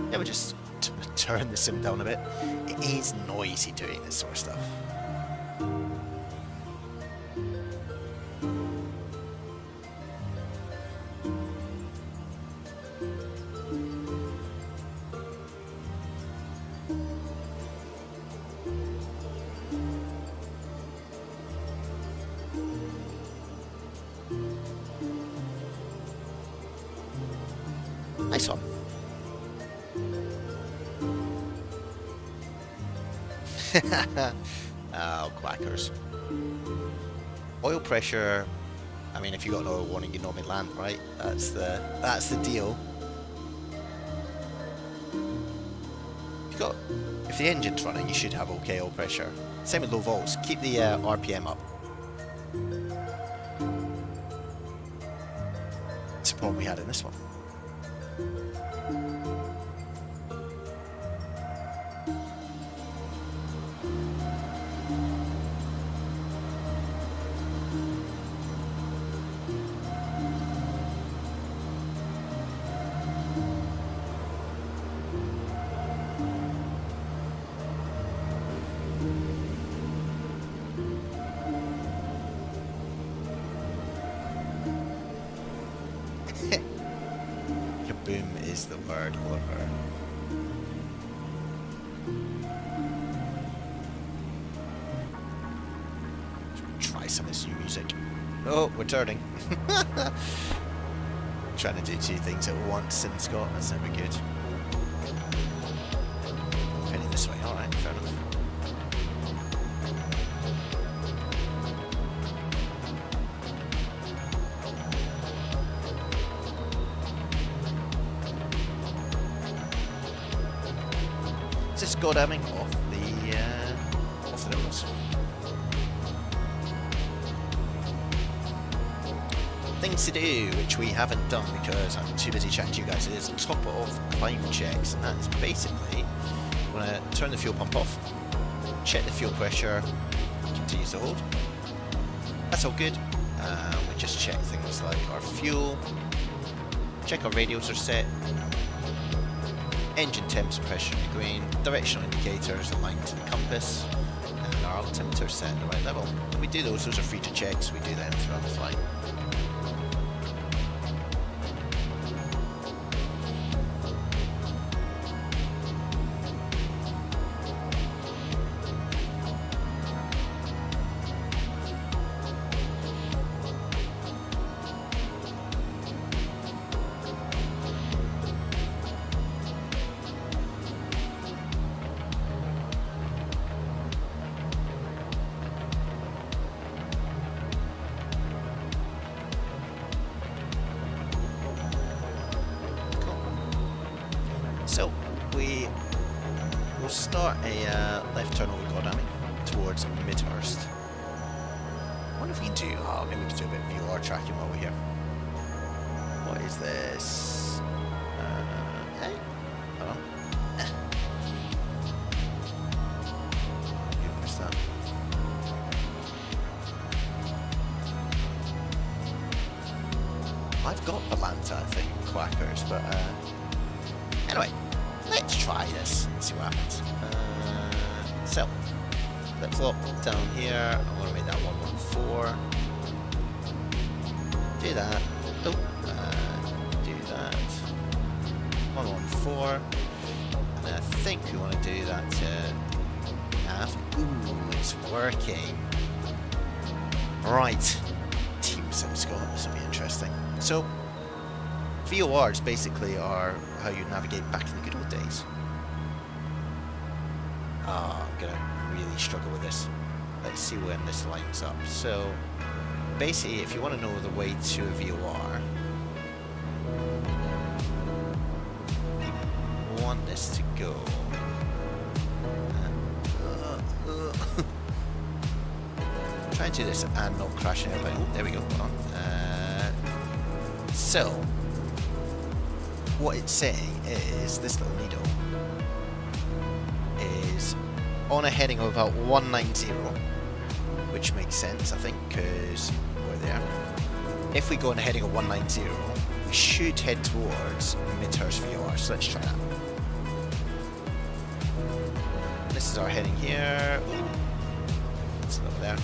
Yeah, we'll just turn the sim down a bit. It is noisy doing this sort of stuff. Nice one. Oh, quackers. Oil pressure. I mean, if you got an oil warning, you normally land, right? That's the deal. If the engine's running, you should have okay oil pressure. Same with low volts. Keep the RPM up. It's the problem we had in this one. Kaboom is the word, Oliver. Try some of this new music. Oh, we're turning. Trying to do two things at once in Scott, that's never good. Heading this way, alright, fair enough. Is this goddamning off the nose? Things to do, which we haven't done because I'm too busy chatting to you guys, is top of climb checks, and that's basically we're going to turn the fuel pump off, check the fuel pressure, continues to hold. That's all good. We just check things like our fuel, check our radials are set, engine temps and pressure in green, directional indicators aligned to the compass, and our altimeter set at the right level. When we do those are free to checks, we do them throughout the flight. So we will start a left turn over Godalming towards Midhurst. I wonder if we do. Oh, maybe we can do a bit of VLR tracking while we're here. What is this? Hey, hold on. You missed that. I've got Balanta, I think, quackers, but anyway, let's try this and see what happens. So, flip flop down here. I want to make that 114. Do that. Oh, do that. 114. And I think we want to do that to half. Ooh, it's working. Right. Team SimScott, this will be interesting. So, VORs basically are how you navigate back in the good old days. I'm gonna really struggle with this. Let's see when this lines up. So, basically, if you want to know the way to a VOR, you want this to go. Try and do this and not crash an airplane. Oh, there we go. Hold on. So, what it's saying is this little needle is on a heading of about 190, which makes sense, I think, because we're there. If we go on a heading of 190, we should head towards Midhurst VOR, so let's try that. This is our heading here. It's over there.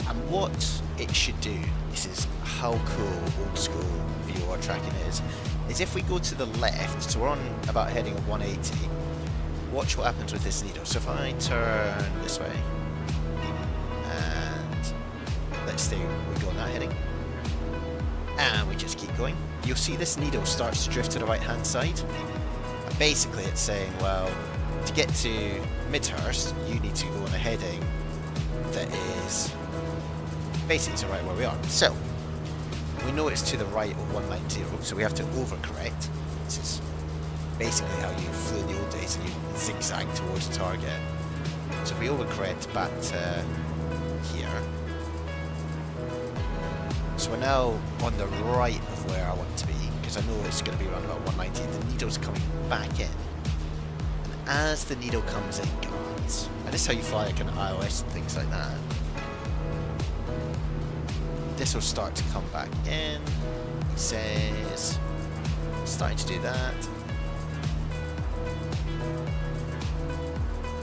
And what it should do, this is how cool old school VOR tracking is if we go to the left, so we're on about heading of 180, watch what happens with this needle. So if I turn this way, and let's say we go on that heading, and we just keep going. You'll see this needle starts to drift to the right hand side. And basically it's saying, well, to get to Midhurst, you need to go on a heading that is basically to right where we are. So, we know it's to the right of 190, so we have to overcorrect. This is basically how you flew in the old days, and you zigzag towards the target. So if we overcorrect back to here, so we're now on the right of where I want to be, because I know it's going to be around about 190. The needle's coming back in, and as the needle comes in, guys, and this is how you fly like an iOS and things like that, this will start to come back in. He says, starting to do that.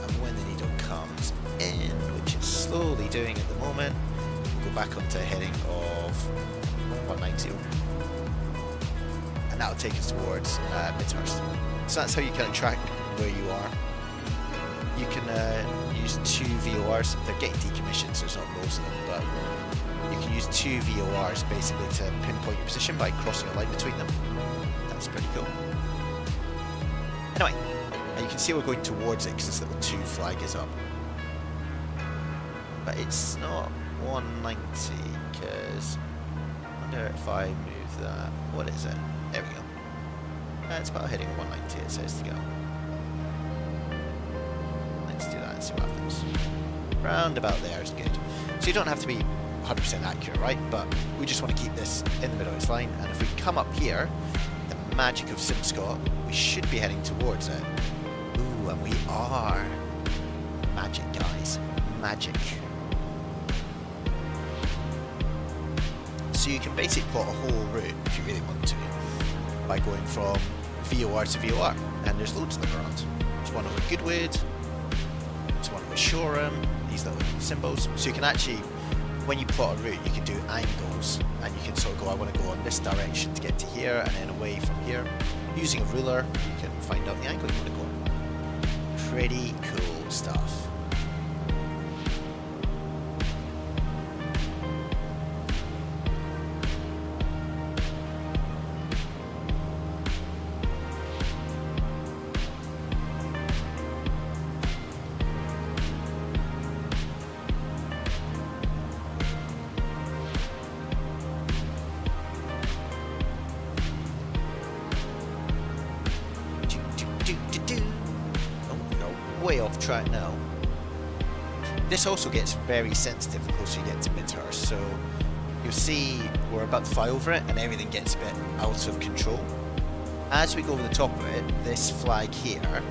And when the needle comes in, which it's slowly doing at the moment, we'll go back onto a heading of 190. And that'll take us towards Midhurst. So that's how you kind of track where you are. You can use 2 VORs. They're getting decommissioned, so there's not loads of them, but you can use 2 VORs basically to pinpoint your position by crossing a line between them. That's pretty cool. Anyway, and you can see we're going towards it because this little 2 flag is up. But it's not 190 because I wonder if I move that. What is it? There we go. It's about hitting 190, it says to go. Let's do that and see what happens. Round about there is good. So you don't have to be 100% accurate, right? But we just want to keep this in the middle of this line, and if we come up here, the magic of SimScott, we should be heading towards it. Ooh, and we are. Magic, guys. Magic. So you can basically plot a whole route, if you really want to, by going from VOR to VOR, and there's loads of them around. There's one over Goodwood, there's one over Shoreham, these little symbols. So you can actually, when you plot a route, you can do angles, and you can sort of go, I want to go on this direction to get to here, and then away from here. Using a ruler, you can find out the angle you want to go on. Pretty cool stuff. Way off track now. This also gets very sensitive the closer you get to Midhurst, so you'll see we're about to fly over it and everything gets a bit out of control. As we go over the top of it, this flag here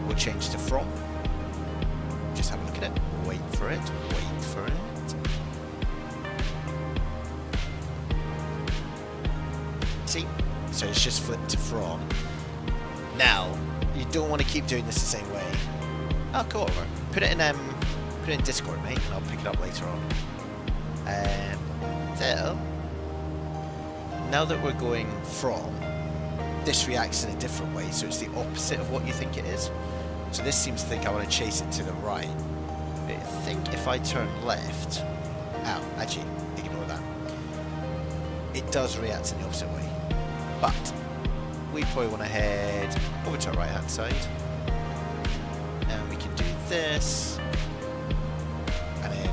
will change to from. Just have a look at it, wait for it, wait for it. See? So it's just flipped to from. Now, you don't want to keep doing this the same way. I'll go over. Put it in Discord, mate, and I'll pick it up later on. So now that we're going from, this reacts in a different way, so it's the opposite of what you think it is. So this seems to think I want to chase it to the right. But I think if I turn left, actually, ignore that. It does react in the opposite way. But we probably want to head over to our right hand side, and we can do this, and then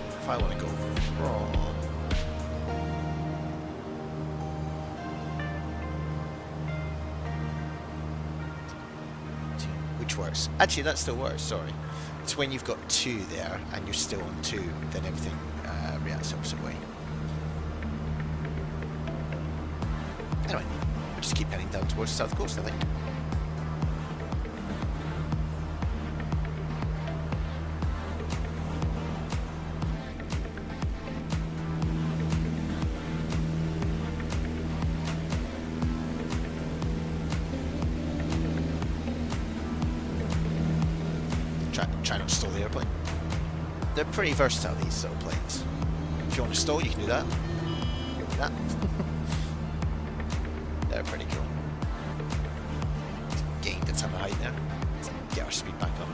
if I want to go from, which works, actually that still works, sorry. It's when you've got 2 there and you're still on 2, then everything reacts the opposite way. Anyway, we'll just keep heading down towards the south coast, I think. Try not to stall the airplane. They're pretty versatile, these little planes. If you want to stall, you can do that. Do that. They're pretty cool. Gained a ton of height there. Let's get our speed back up.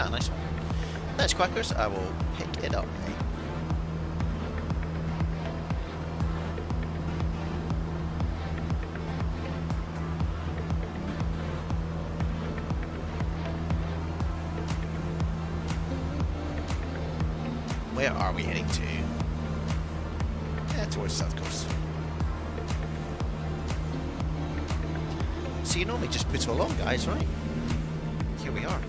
Ah, nice one. That's Quackers. I will pick it up. Where are we heading to? Yeah, towards South Coast. So you normally just put along, guys, right? Here we are.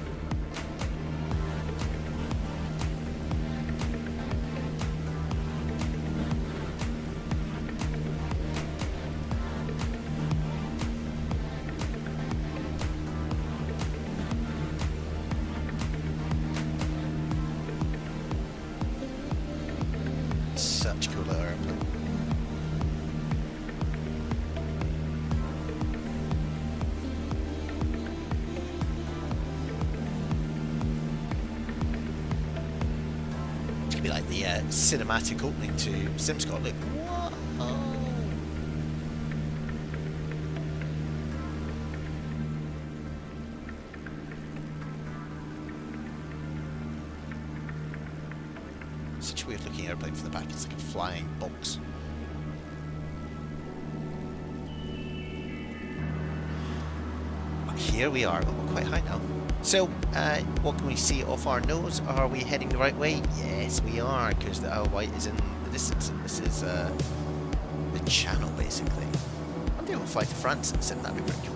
Such cool little airplane. It's gonna be like the cinematic opening to SimScott. Look, what? Oh. Such a weird looking airplane from the back. It's like a flying box. But here we are. Oh, we're quite high now. So, what can we see off our nose? Are we heading the right way? Yes, we are, because the Isle of Wight is in the distance. And this is the channel, basically. One day we'll fly to France and sim. That'd be pretty cool.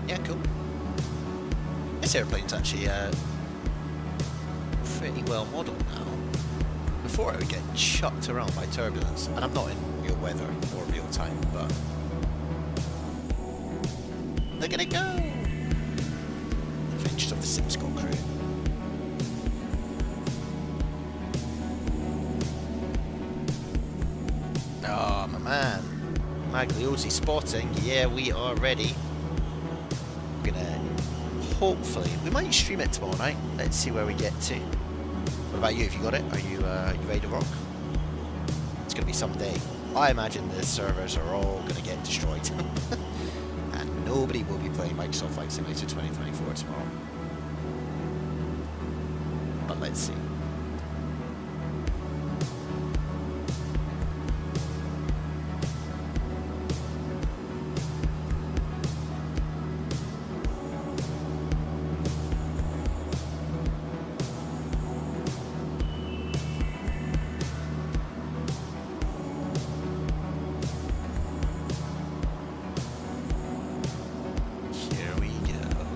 Yeah, cool. This airplane's actually pretty well modelled now. Before it would get chucked around by turbulence, and I'm not in real weather or real time, but look at it go! Adventures of the SimScott crew. Oh, my man. Magliozzi spotting. Yeah, we are ready. We're gonna hopefully, we might stream it tomorrow night. Let's see where we get to. What about you? Have you got it? Are you ready to rock? It's gonna be some day. I imagine the servers are all gonna get destroyed, and nobody will be playing Microsoft Flight Simulator 2024 tomorrow. But let's see.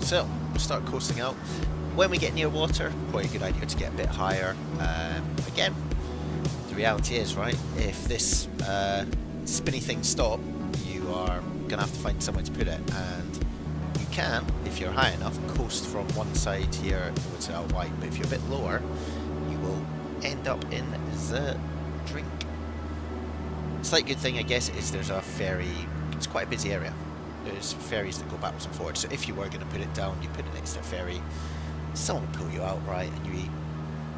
So, we'll start coasting out. When we get near water, probably a good idea to get a bit higher. Again, the reality is, right, if this spinny thing stops, you are going to have to find somewhere to put it. And you can, if you're high enough, coast from one side here towards the Isle of Wight. But if you're a bit lower, you will end up in the drink. Slight good thing, I guess, is there's a ferry. It's quite a busy area. There's ferries that go backwards and forwards, so if you were going to put it down, you put it next to a ferry, someone will pull you out, right, and you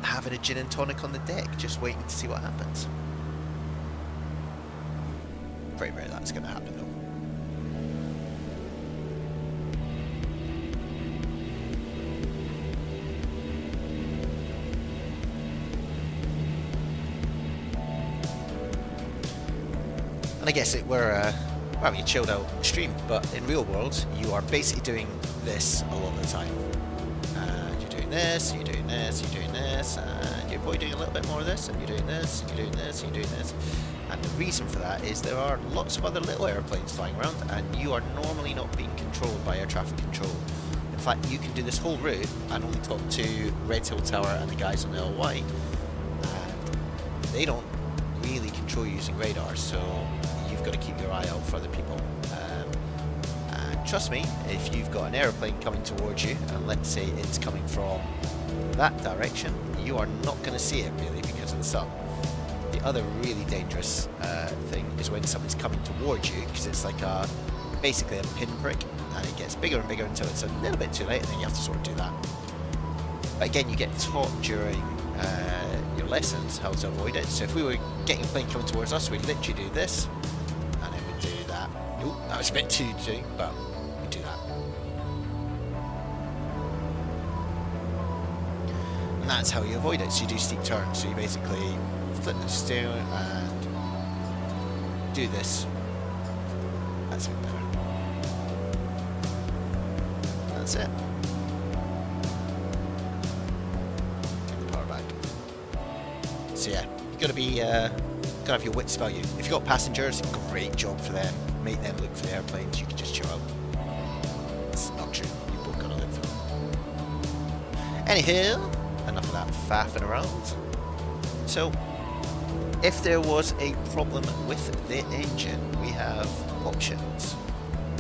having a gin and tonic on the deck, just waiting to see what happens. Very rare that's going to happen, though. And I guess we're having a chilled out stream, but in real world, you are basically doing this a lot of the time. And you're doing this, you're doing this, you're doing this, and you're probably doing a little bit more of this, and you're doing this, you're doing this, you're doing this. And the reason for that is there are lots of other little airplanes flying around, and you are normally not being controlled by air traffic control. In fact, you can do this whole route and only talk to Red Hill Tower and the guys on the Isle of Wight, and they don't really control you using radar, so you've got to keep your eye out for other people. And trust me, if you've got an aeroplane coming towards you, and let's say it's coming from that direction, you are not going to see it really because of the sun. The other really dangerous thing is when something's coming towards you, because it's like basically a pinprick, and it gets bigger and bigger until it's a little bit too late, and then you have to sort of do that. But again, you get taught during your lessons how to avoid it. So if we were getting a plane coming towards us, we'd literally do this, and then we'd do that. Oop, that was a bit too soon, but we'd do that. And that's how you avoid it. So you do steep turns. So you basically flip the steer and do this. That's a bit better. That's it. So yeah, you gotta have your wits about you. If you've got passengers, great job for them. Make them look for the airplanes. You can just chill out. It's not true. You both gotta look for them. Anyhow, enough of that faffing around. So, if there was a problem with the engine, we have options.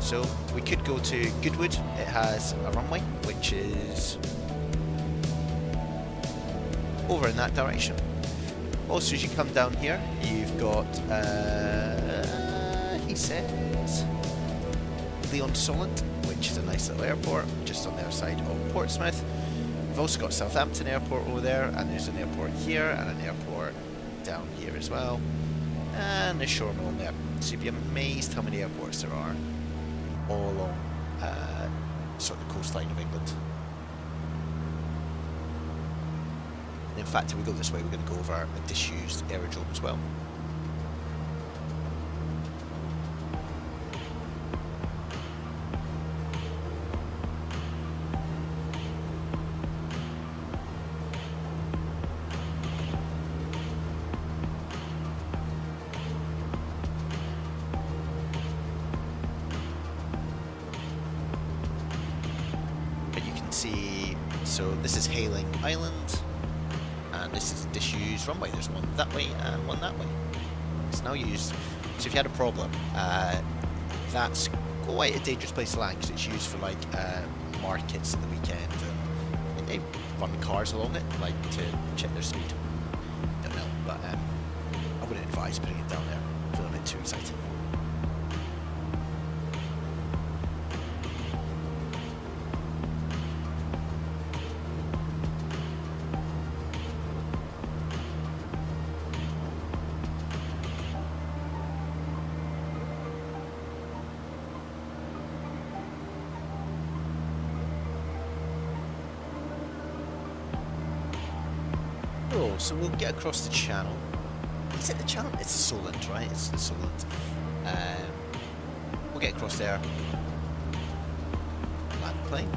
So we could go to Goodwood. It has a runway, which is over in that direction. Also, as you come down here, you've got, he says, Leon Solent, which is a nice little airport, just on the other side of Portsmouth. We've also got Southampton Airport over there, and there's an airport here, and an airport down here as well, and a Shoremill there. So you'd be amazed how many airports there are all along sort of the coastline of England. In fact, if we go this way, we're going to go over a disused aerodrome as well. But you can see, so this is Hailing Island. And this is a disused runway. There's one that way and one that way. It's now used. So if you had a problem, that's quite a dangerous place to land because it's used for like markets at the weekend, and they run cars along it, like to check their speed. Don't know, but I wouldn't advise putting it down there. It's a little bit too exciting. So we'll get across the channel. Is it the channel? It's Solent, right? It's Solent. We'll get across there, land the plane,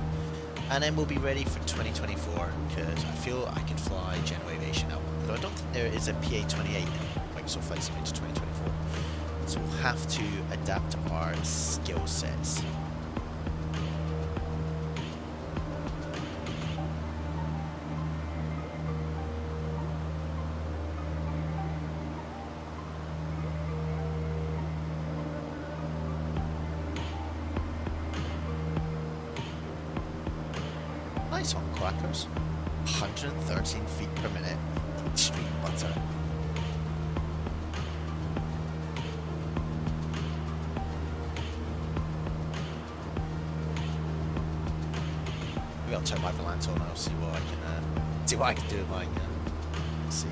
and then we'll be ready for 2024 because I feel I can fly General Aviation now. Though I don't think there is a PA28 in Microsoft Flight Simulator 2024. So we'll have to adapt our skill sets. Nice one, Quackers. 113 feet per minute. Extreme butter. Maybe I'll turn my Volant on and I'll see what I can do with mine. Let's see.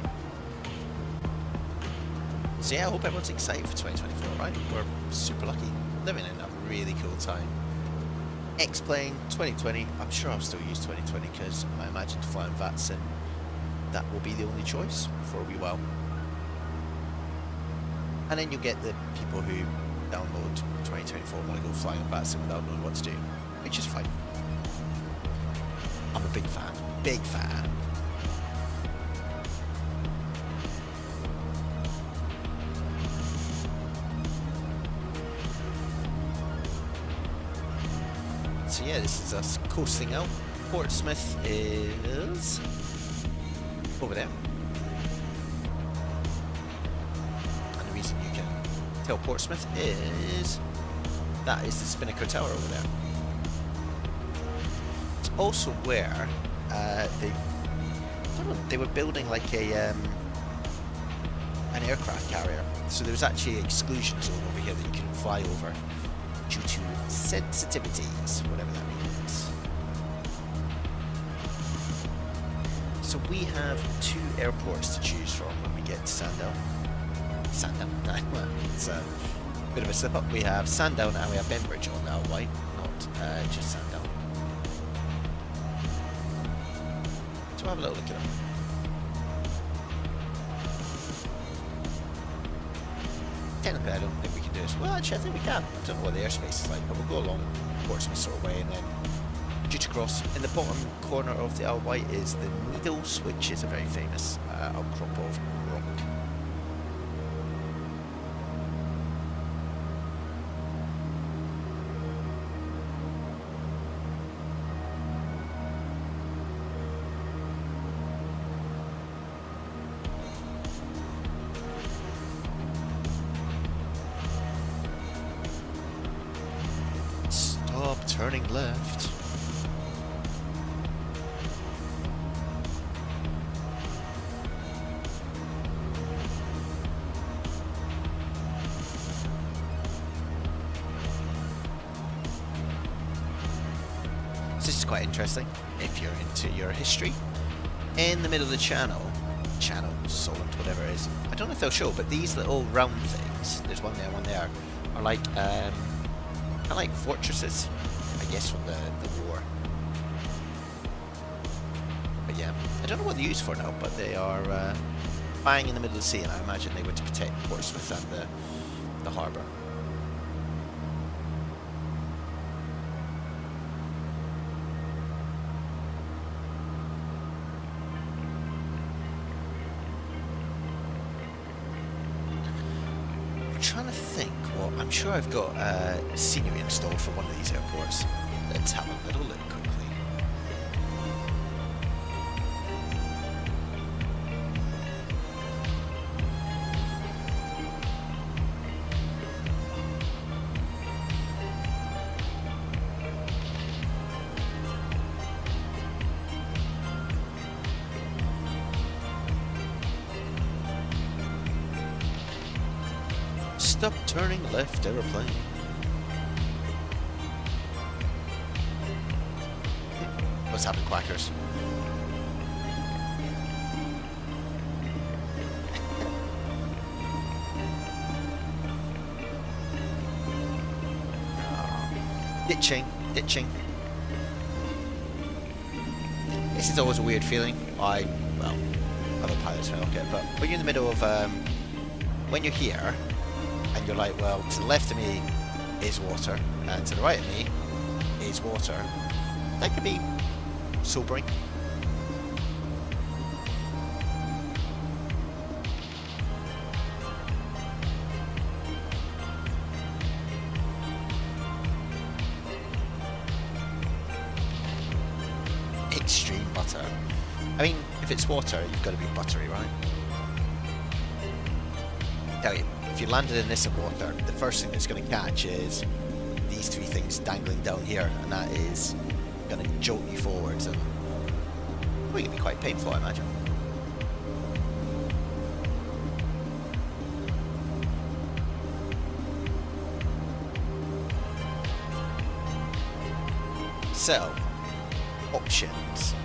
So yeah, I hope everyone's excited for 2024, right? We're super lucky. Living in a really cool time. X-Plane 2020, I'm sure I'll still use 2020 because I imagine to fly on VATS and that will be the only choice for a wee while. And then you'll get the people who download 2024 and want to go flying on VATS without knowing what to do, which is fine. I'm a big fan, big fan. So yeah, this is us coasting out. Portsmouth is over there. And the reason you can Hill Portsmouth is... That is the Spinnaker Tower over there. It's also where they were building like a an aircraft carrier. So there was actually an exclusion zone over here that you couldn't fly over due to sensitivities, whatever that means. So we have 2 airports to choose from when we get to Sandown. Sandown? No, it's a bit of a slip up. We have Sandown and we have Benbridge on our way, not just Sandown. So we'll have a little look at them. Technically, I don't think we can do this. Well, actually, I think we can. I don't know what the airspace is like, but we'll go along Portsmouth sort of way and then due to cross. In the bottom corner of the Isle of Wight is the Needles, which is a very famous outcrop of rock. Stop turning left. This is quite interesting if you're into your history. In the middle of the channel, Solent, whatever it is, I don't know if they'll show, but these little round things, there's one there, one there, are like kind of like fortresses, I guess, from the war. But yeah, I don't know what they're used for now, but they are bang in the middle of the sea, and I imagine they were to protect Portsmouth and the harbour. Trying to think what I'm sure I've got scenery installed for one of these airports. Let's have a little look quickly. Stop turning left, aeroplane. What's happening, Quackers? Ditching. This is always a weird feeling. Well, other pilots may like it, but when you're in the middle of, when you're here, and you're like, well, to the left of me is water, and to the right of me is water. That could be sobering. Extreme butter. I mean, if it's water, you've got to be buttery, right? Tell you. If you landed in this in water, the first thing that's going to catch is these 3 things dangling down here, and that is going to jolt you forwards, and it can be quite painful, I imagine. So, options.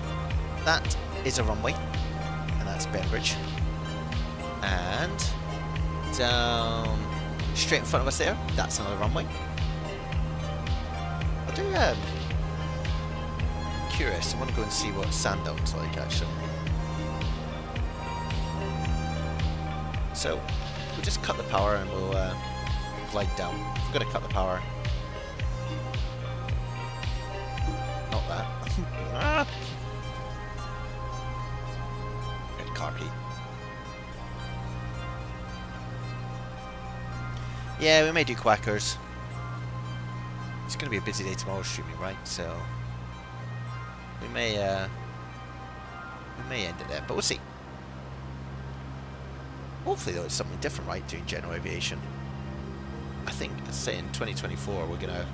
That is a runway, and that's Benbridge, and down straight in front of us there, that's another runway. I do curious, I want to go and see what Sandown's like actually. So we'll just cut the power and we'll glide down. We've got to cut the power. Not that. Ah! Good car heat. Yeah, we may do Quackers. It's going to be a busy day tomorrow streaming, right? So we may end it there, but we'll see. Hopefully, though, it's something different, right? Doing general aviation. I think, say in 2024, we're gonna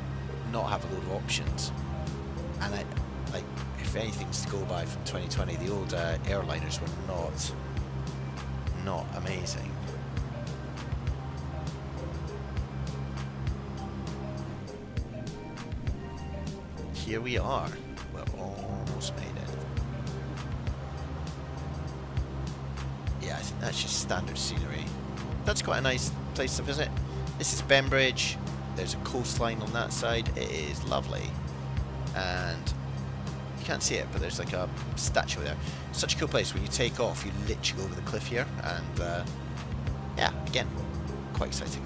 not have a load of options, and like, if anything's to go by from 2020, the old airliners were not amazing. Here we are. We're almost made it. Yeah, I think that's just standard scenery. That's quite a nice place to visit. This is Bembridge. There's a coastline on that side. It is lovely. And you can't see it, but there's like a statue there. Such a cool place. When you take off, you literally go over the cliff here. And yeah, again, quite exciting.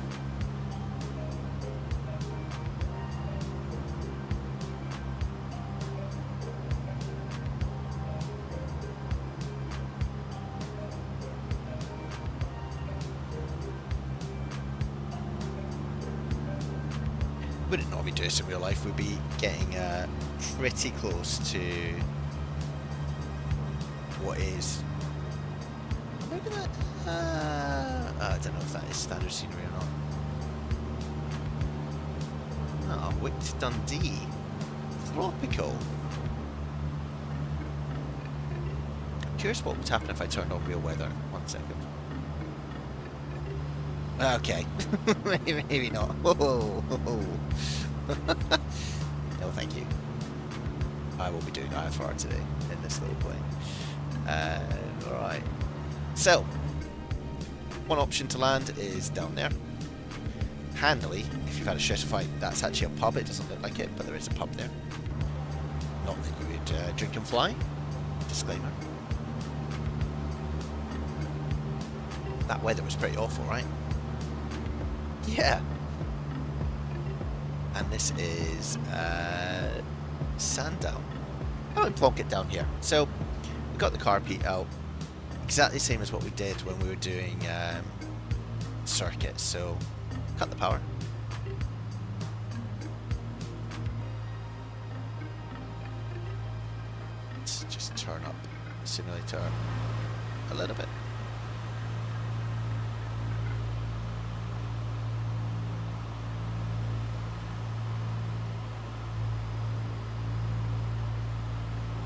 Wouldn't normally do this in real life. We'd be getting pretty close to what is maybe that. I don't know if that is standard scenery or not. Oh, Wick to Dundee, tropical. I'm curious what would happen if I turned on real weather. 1 second. Okay, maybe not. Whoa. No, thank you. I will be doing IFR today in this little plane. Alright. So, one option to land is down there. Handily, if you've had a stressful fight, that's actually a pub. It doesn't look like it, but there is a pub there. Not that you would drink and fly. Disclaimer. That weather was pretty awful, right? Yeah. And this is Sandown. I'll plonk it down here. So we got the carpet out, exactly the same as what we did when we were doing circuits. So cut the power. Let's just turn up the simulator a little bit.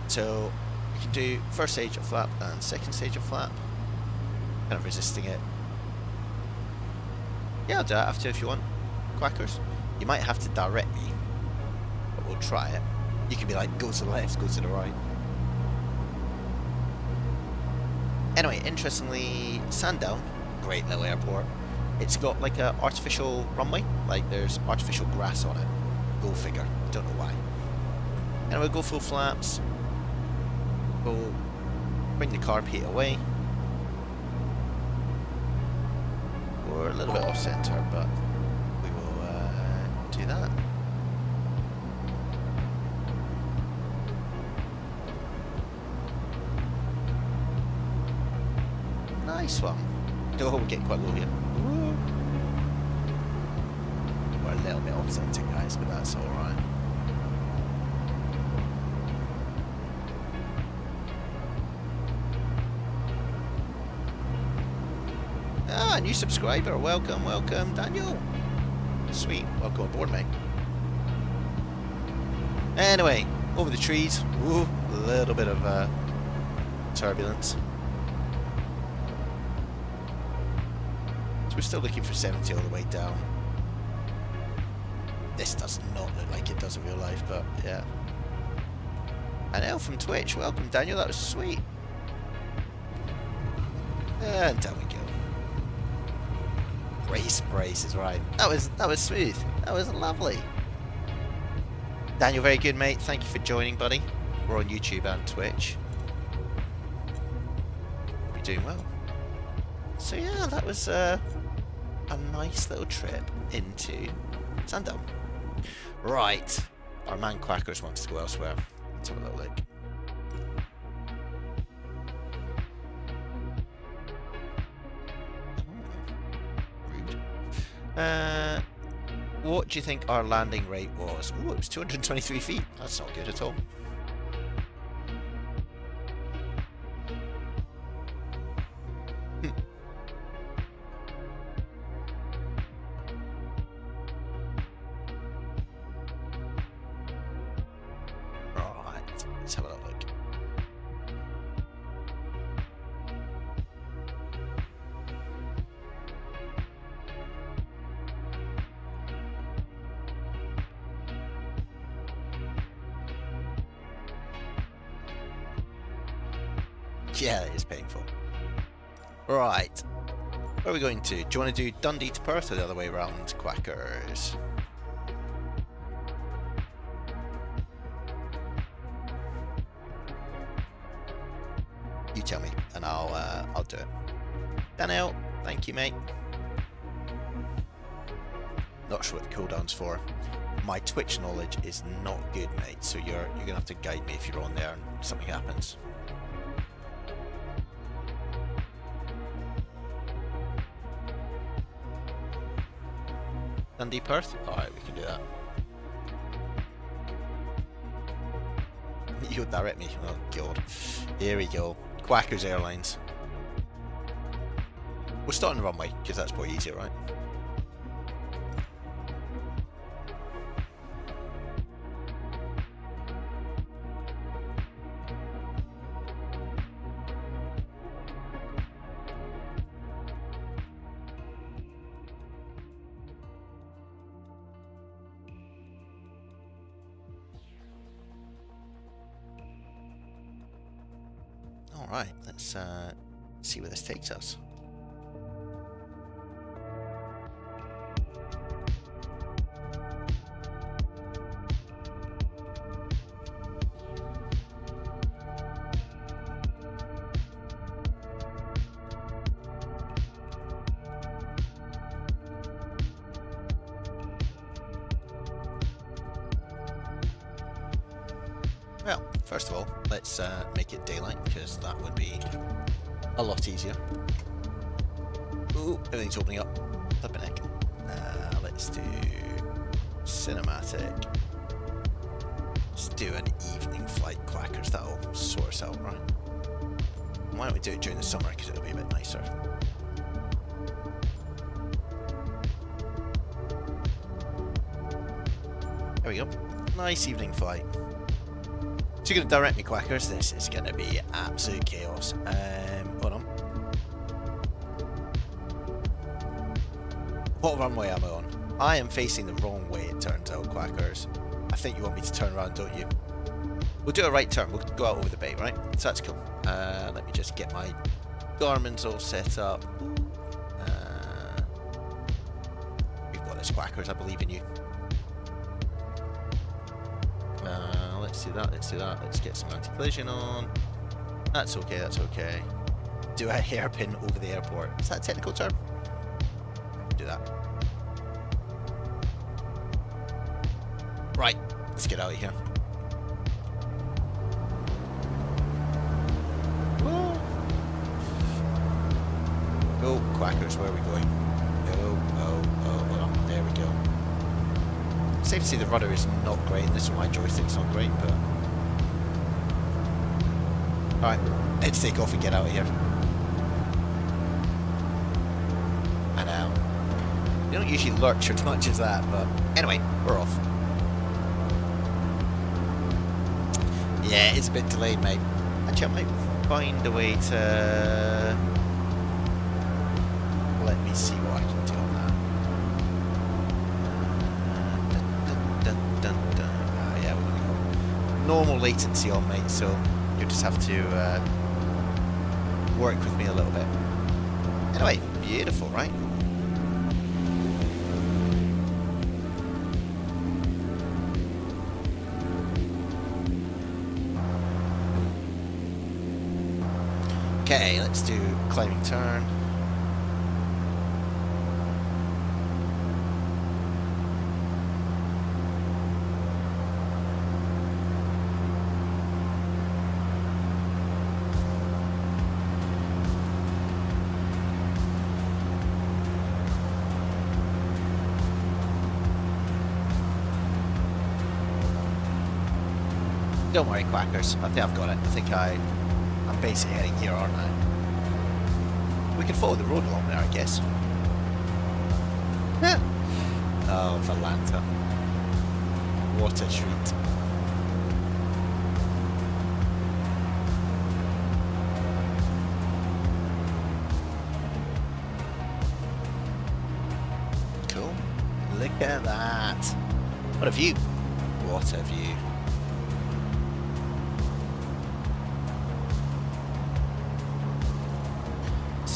So you can do first stage of flap and second stage of flap, kind of resisting it. Yeah, I'll do that after if you want, quackers. You might have to direct me, but we'll try it. You can be like, go to the left, go to the right. Anyway, interestingly, Sandown, great little airport. It's got like an artificial runway, like there's artificial grass on it. Go figure, don't know why. Anyway, we'll go full flaps. We'll bring the carpet away. We're a little bit off center, but we will do that. Nice one. Oh, we're getting quite low here. Ooh. We're a little bit off center, guys, but that's alright. Ah, new subscriber. Welcome, welcome, Daniel. Sweet. Welcome aboard, mate. Anyway, over the trees. Ooh, a little bit of turbulence. So we're still looking for 70 all the way down. This does not look like it does in real life, but yeah. And L from Twitch. Welcome, Daniel. That was sweet. And down we go. Brace is right. That was smooth. That was lovely. Daniel, very good, mate. Thank you for joining, buddy. We're on YouTube and Twitch. You're doing well. So yeah, that was a nice little trip into Sandown. Right, our man Quackers wants to go elsewhere. Let's have a little look. What do you think our landing rate was? Oh, it was 223 feet. That's not good at all. Yeah, it is painful. Right. Where are we going to? Do you want to do Dundee to Perth or the other way around, Quackers? You tell me, and I'll do it. Daniel, thank you, mate. Not sure what the cooldown's for. My Twitch knowledge is not good, mate, so you're gonna have to guide me if you're on there and something happens. Dundee Perth? Alright, we can do that. You'll direct me. Oh god. Here we go. Quackers Airlines. We'll start on the runway, because that's probably easier, right? Alright, let's see where this takes us. Well, first of all, let's make it daylight, because that would be a lot easier. Ooh, everything's opening up. Flipping heck. Let's do cinematic. Let's do an evening flight, Quackers. That'll sort us out, right? Why don't we do it during the summer, because it'll be a bit nicer. There we go. Nice evening flight. So you're going to direct me, Quackers. This is going to be absolute chaos. Hold on. What runway am I on? I am facing the wrong way, it turns out, Quackers. I think you want me to turn around, don't you? We'll do a right turn. We'll go out over the bay, right? So that's cool. Let me just get my Garmin's all set up. We've got this, Quackers. I believe in you. Let's do that, let's do that. Let's get some anti-collision on. That's okay, that's okay. Do a hairpin over the airport. Is that a technical term? Do that. Right, let's get out of here. Oh, Quackers, where are we going? Oh, there we go. Safe to see the rudder is not great. This is my joystick's not great, but alright, let's take off and get out of here. I know. You don't usually lurch as much as that, but anyway, we're off. Yeah, it's a bit delayed, mate. Actually, I might find a way to... Let me see what I can do on that. Yeah, we're going to go normal latency on, mate, so you'll just have to work with me a little bit. Anyway, beautiful, right? Okay, let's do climbing turn. Don't worry, Quackers. I think I've got it. I think I'm basically heading here, aren't I? We can follow the road along there, I guess. Oh, Valanta. What a treat. Cool. Look at that. What a view. What a view.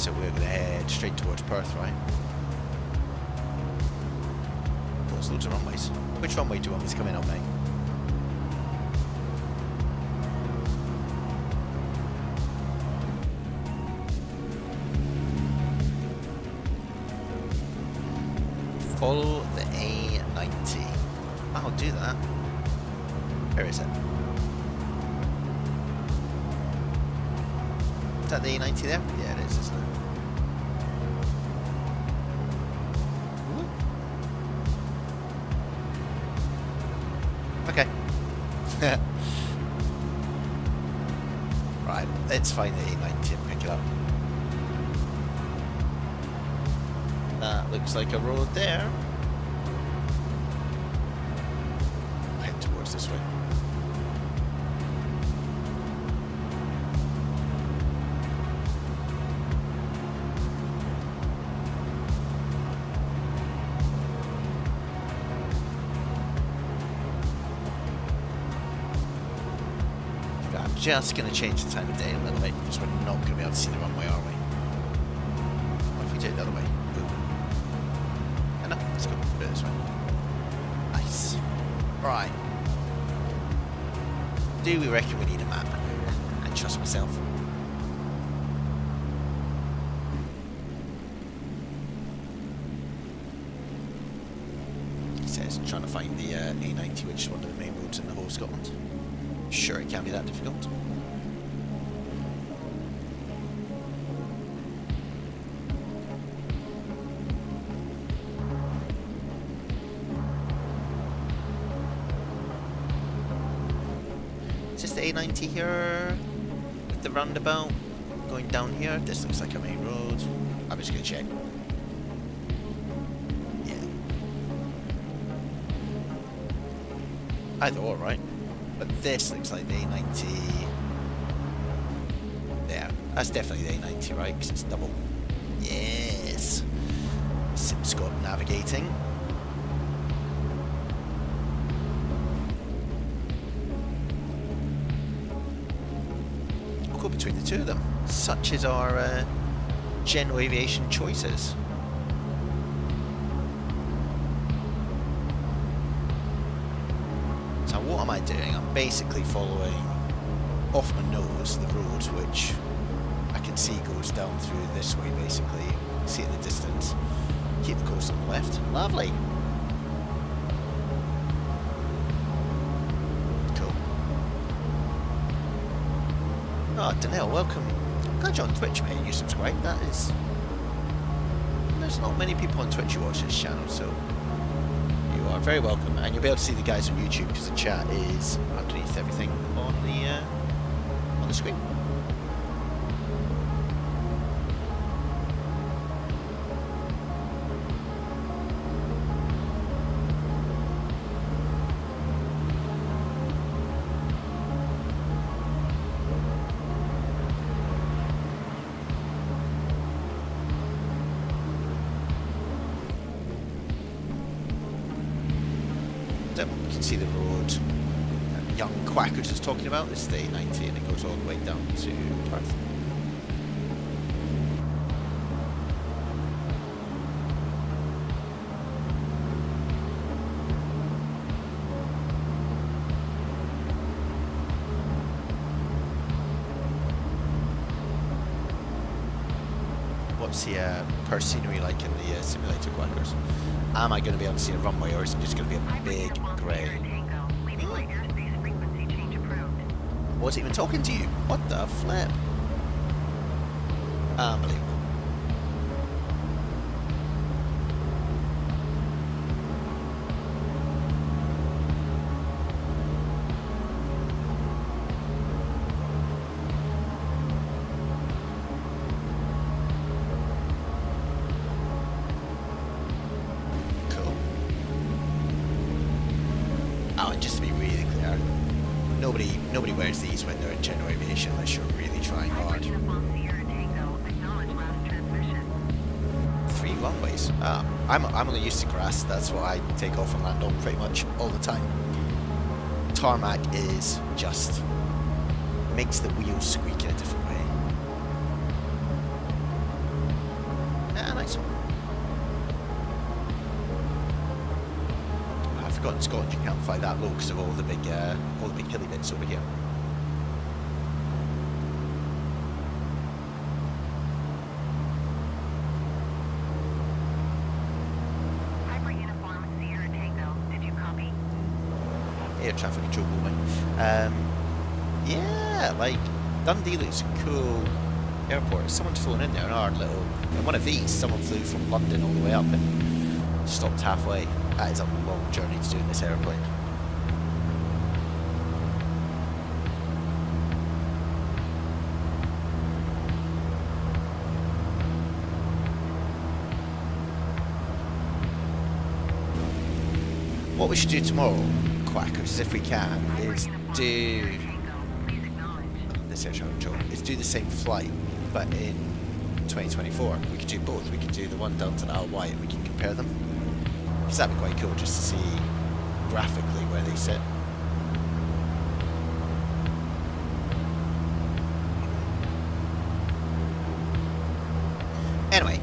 so we're going to head straight towards Perth, right? Oh, there's loads of runways. Which runway do you want me to come in on, mate? Follow the A90. I'll do that. Where is it? Is that the A90 there? Yeah, it is, isn't it? Ooh. Okay. Right, let's find the A90 and pick it up. That looks like a road there. Head towards this way. I'm just going to change the time of day a little bit because we're not going to be able to see the runway, are we? What if we do it the other way? No, let's go this way. Nice. Right. Do we reckon we need a map? I trust myself. It says trying to find the A90, which is one of the main roads in the whole of Scotland. Sure, it can't be that difficult. Is this the A90 here? With the roundabout going down here? This looks like a main road. I'm just gonna check. Yeah. Either or, right? But this looks like the A90. There. That's definitely the A90, right? Because it's double. Yes. SimScott navigating. We'll go between the two of them. Such is our general aviation choices. So what am I doing? I'm basically following off my nose the road which I can see goes down through this way basically. See it in the distance. Keep the course on the left. Lovely. Cool. Oh, Danielle, welcome. I'm glad you're on Twitch, mate. You subscribe. That is... There's not many people on Twitch who watch this channel, so... You are very welcome, and you'll be able to see the guys on YouTube because the chat is underneath everything on the screen. You can see the road young Quackers is talking about. This is the A90 and it goes all the way down to Perth. What's the Perth scenery like in the simulator, Quackers? Am I going to be able to see a runway, or is it just going to be a big grey? Was it even talking to you? What the flip? Unbelievable. Nobody wears these when they're in general aviation unless you're really trying hard. 3 runways. I'm only used to grass. That's what I take off and land on pretty much all the time. Tarmac is just makes the wheels squeak in a different way. roads. I've forgotten in Scotland you can't fly that low because of all the big hilly bits over here. Air traffic control going. Yeah, like Dundee looks a cool airport. Someone's flown in there, in one of these, someone flew from London all the way up and stopped halfway. That is a long journey to do in this airplane. What we should do tomorrow, Quackers, if we can, is do this air traffic control. Is do the same flight, but in 2024. We could do both. We could do the one down to the Isle and we can compare them. Because that'd be quite cool just to see graphically where they sit. Anyway,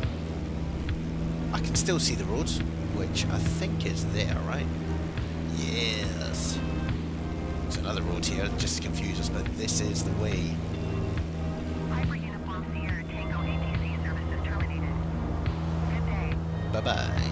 I can still see the roads, which I think is there, right? Yes. There's another road here, just to confuse us, but this is the way. Bye-bye.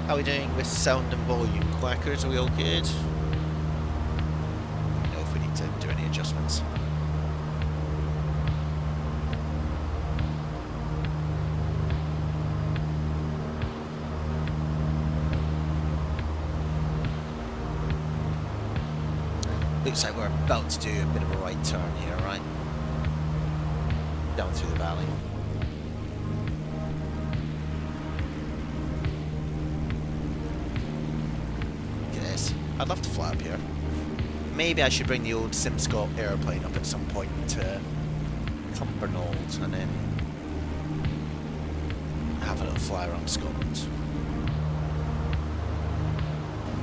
How are we doing with sound and volume, Quackers? Are we all good? Let me know if we need to do any adjustments. Looks like we're about to do a bit of a right turn here, right? Down through the valley. I'd love to fly up here. Maybe I should bring the old SimScot airplane up at some point to Cumbernauld and then have a little fly around Scotland.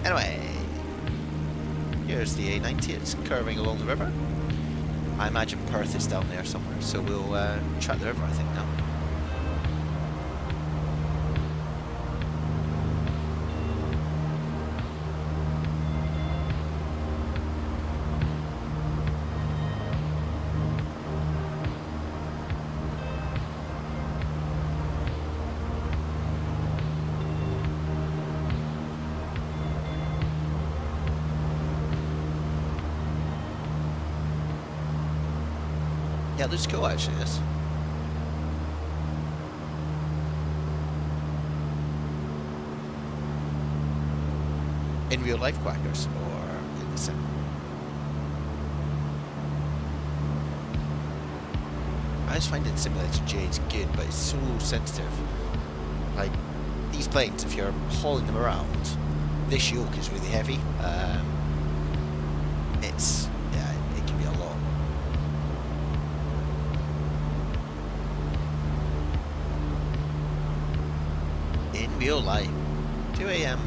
Anyway, here's the A90. It's curving along the river. I imagine Perth is down there somewhere, so we'll track the river, I think, now. Yeah, looks cool actually, this. In real life, Quackers, or in the sim? I just find it Simulator Jade's good, but it's so sensitive. Like, these planes, if you're hauling them around, this yoke is really heavy. Yeah, it can be a lot. In real life, 2 AM.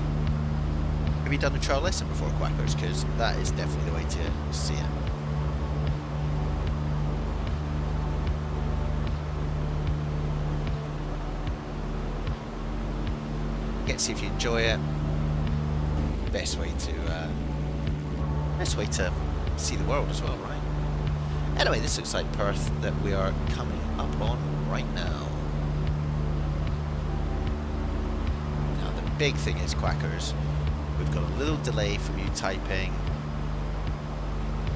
Have you done a trial lesson before, Quackers? Because that is definitely the way to see it. Get to see if you enjoy it. Best way to see the world as well, right? Anyway, this looks like Perth that we are coming up on right now. Now the big thing is, Quackers, we've got a little delay from you typing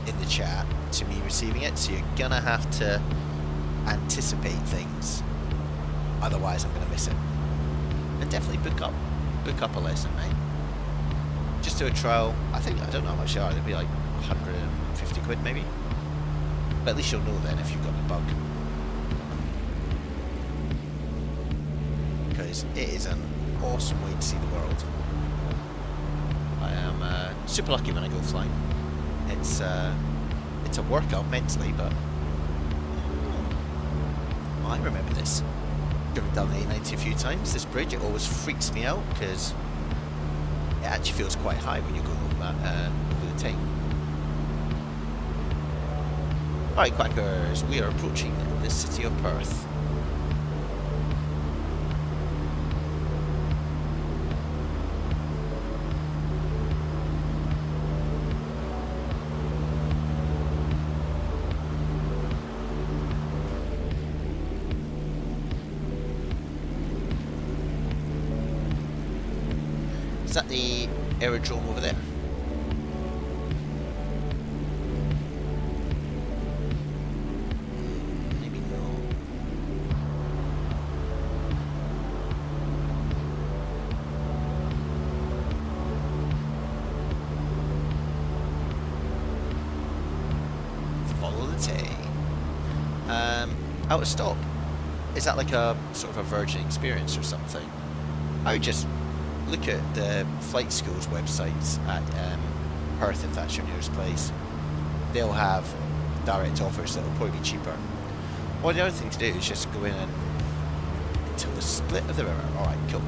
in the chat to me receiving it, so you're gonna have to anticipate things, otherwise I'm gonna miss it. And definitely book up a lesson, mate. Just do a trial. I don't know how much they are, they'll be like 150 quid maybe, but at least you'll know then if you've got the bug, because it is an awesome way to see the world. I am super lucky when I go flying. It's a workout mentally, but I remember this. driven down the A90 a few times. This bridge, it always freaks me out because it actually feels quite high when you're going over that over the tank. Alright, Quackers, we are approaching the city of Perth. Is that the aerodrome over there? Maybe not. Follow the tail. Out of stock. Is that like a sort of a Virgin experience or something? I would just look at the flight schools websites at Perth, if that's your nearest place. They'll have direct offers that will probably be cheaper. Or the other thing to do is just go in and until the split of the river. Alright, cool.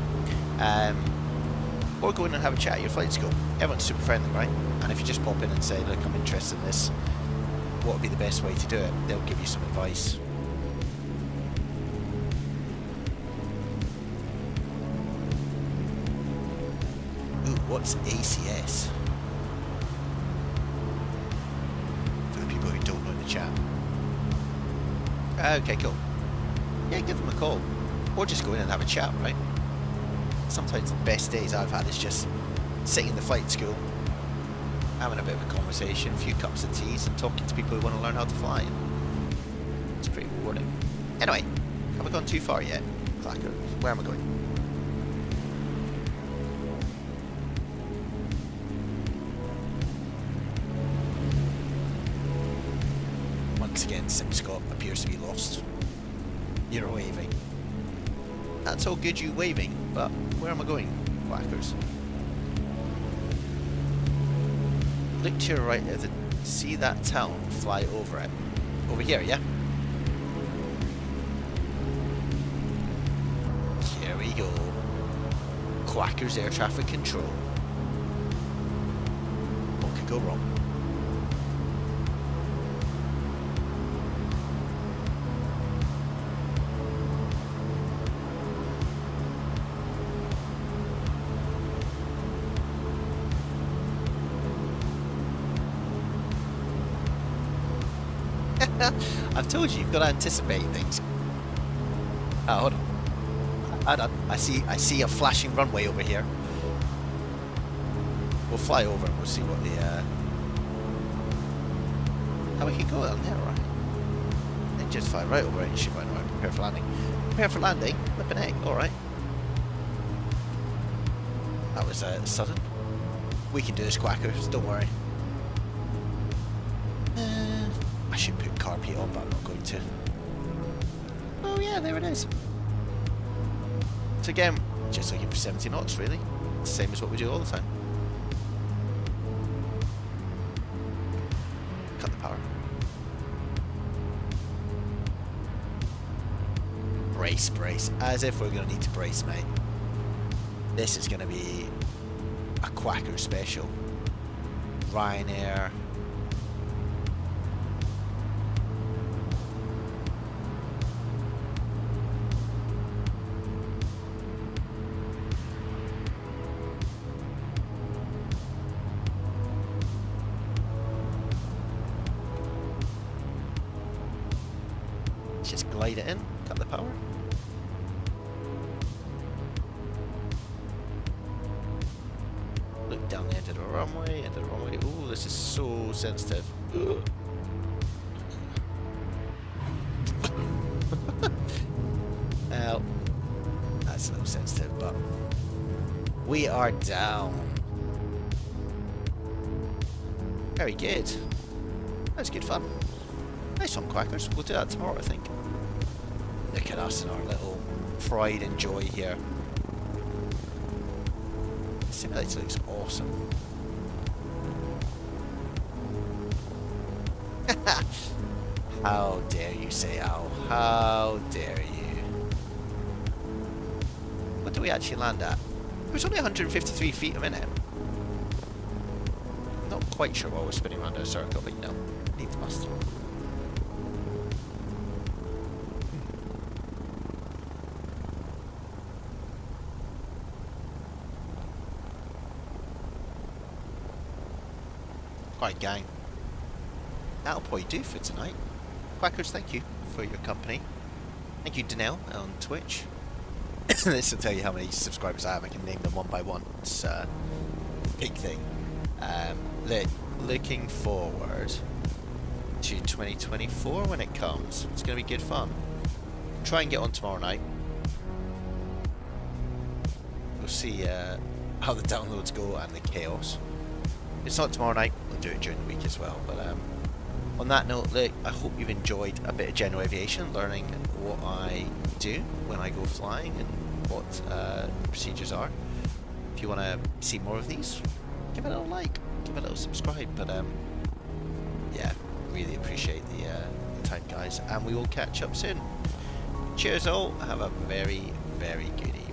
Or go in and have a chat at your flight school. Everyone's super friendly, right? And if you just pop in and say, look, I'm interested in this, what would be the best way to do it? They'll give you some advice. What's ACS? For the people who don't know in the chat. Okay, cool. Yeah, give them a call. Or just go in and have a chat, right? Sometimes the best days I've had is just sitting in the flight school, having a bit of a conversation, a few cups of teas, and talking to people who want to learn how to fly. It's pretty rewarding. Anyway, have I gone too far yet? Clacker, where am I going? Again, SimScott appears to be lost. You're waving. That's all good, you waving, but where am I going, Quackers? Look to your right, see that town, fly over it. Over here, yeah? Here we go. Quackers air traffic control. What could go wrong? I've told you, you've got to anticipate things. Oh, hold on. Hold on. I see a flashing runway over here. We'll fly over and we'll see what the how we can go down there, right? Then just fly right over it and shoot right over. Prepare for landing. Prepare for landing. Flippin' egg. All right. That was sudden. We can do this, Quackers. Don't worry. I should put carpet on, but I'm not going to. Oh yeah, there it is. So again, just looking for 70 knots, really. Same as what we do all the time. Cut the power. Brace, brace. As if we're going to need to brace, mate. This is going to be a Quacker special. Ryanair. Just glide it in, cut the power. Look down the end of the runway, Ooh, this is so sensitive. Well, that's a little sensitive, but we are down. Very good. That's good fun. Nice one, Quackers. We'll do that tomorrow, I think. Look at us and our little pride and joy here. The simulator looks awesome. How dare you say ow? How dare you? do we actually land at? It was only 153 feet a minute. Not quite sure why we're spinning around our circle, but you know, needs must. Right, gang. That'll probably do for tonight. Quackers, thank you for your company. Thank you, Danelle, on Twitch. This will tell you how many subscribers I have. I can name them one by one. It's a big thing. Looking forward to 2024 when it comes. It's going to be good fun. Try and get on tomorrow night. We'll see how the downloads go and the chaos. If it's not tomorrow night, we'll do it during the week as well. But on that note, look, I hope you've enjoyed a bit of general aviation, learning what I do when I go flying and what the procedures are. If you want to see more of these, give it a little like, give it a little subscribe. But yeah, really appreciate the time, guys, and we will catch up soon. Cheers all, have a very, very good evening.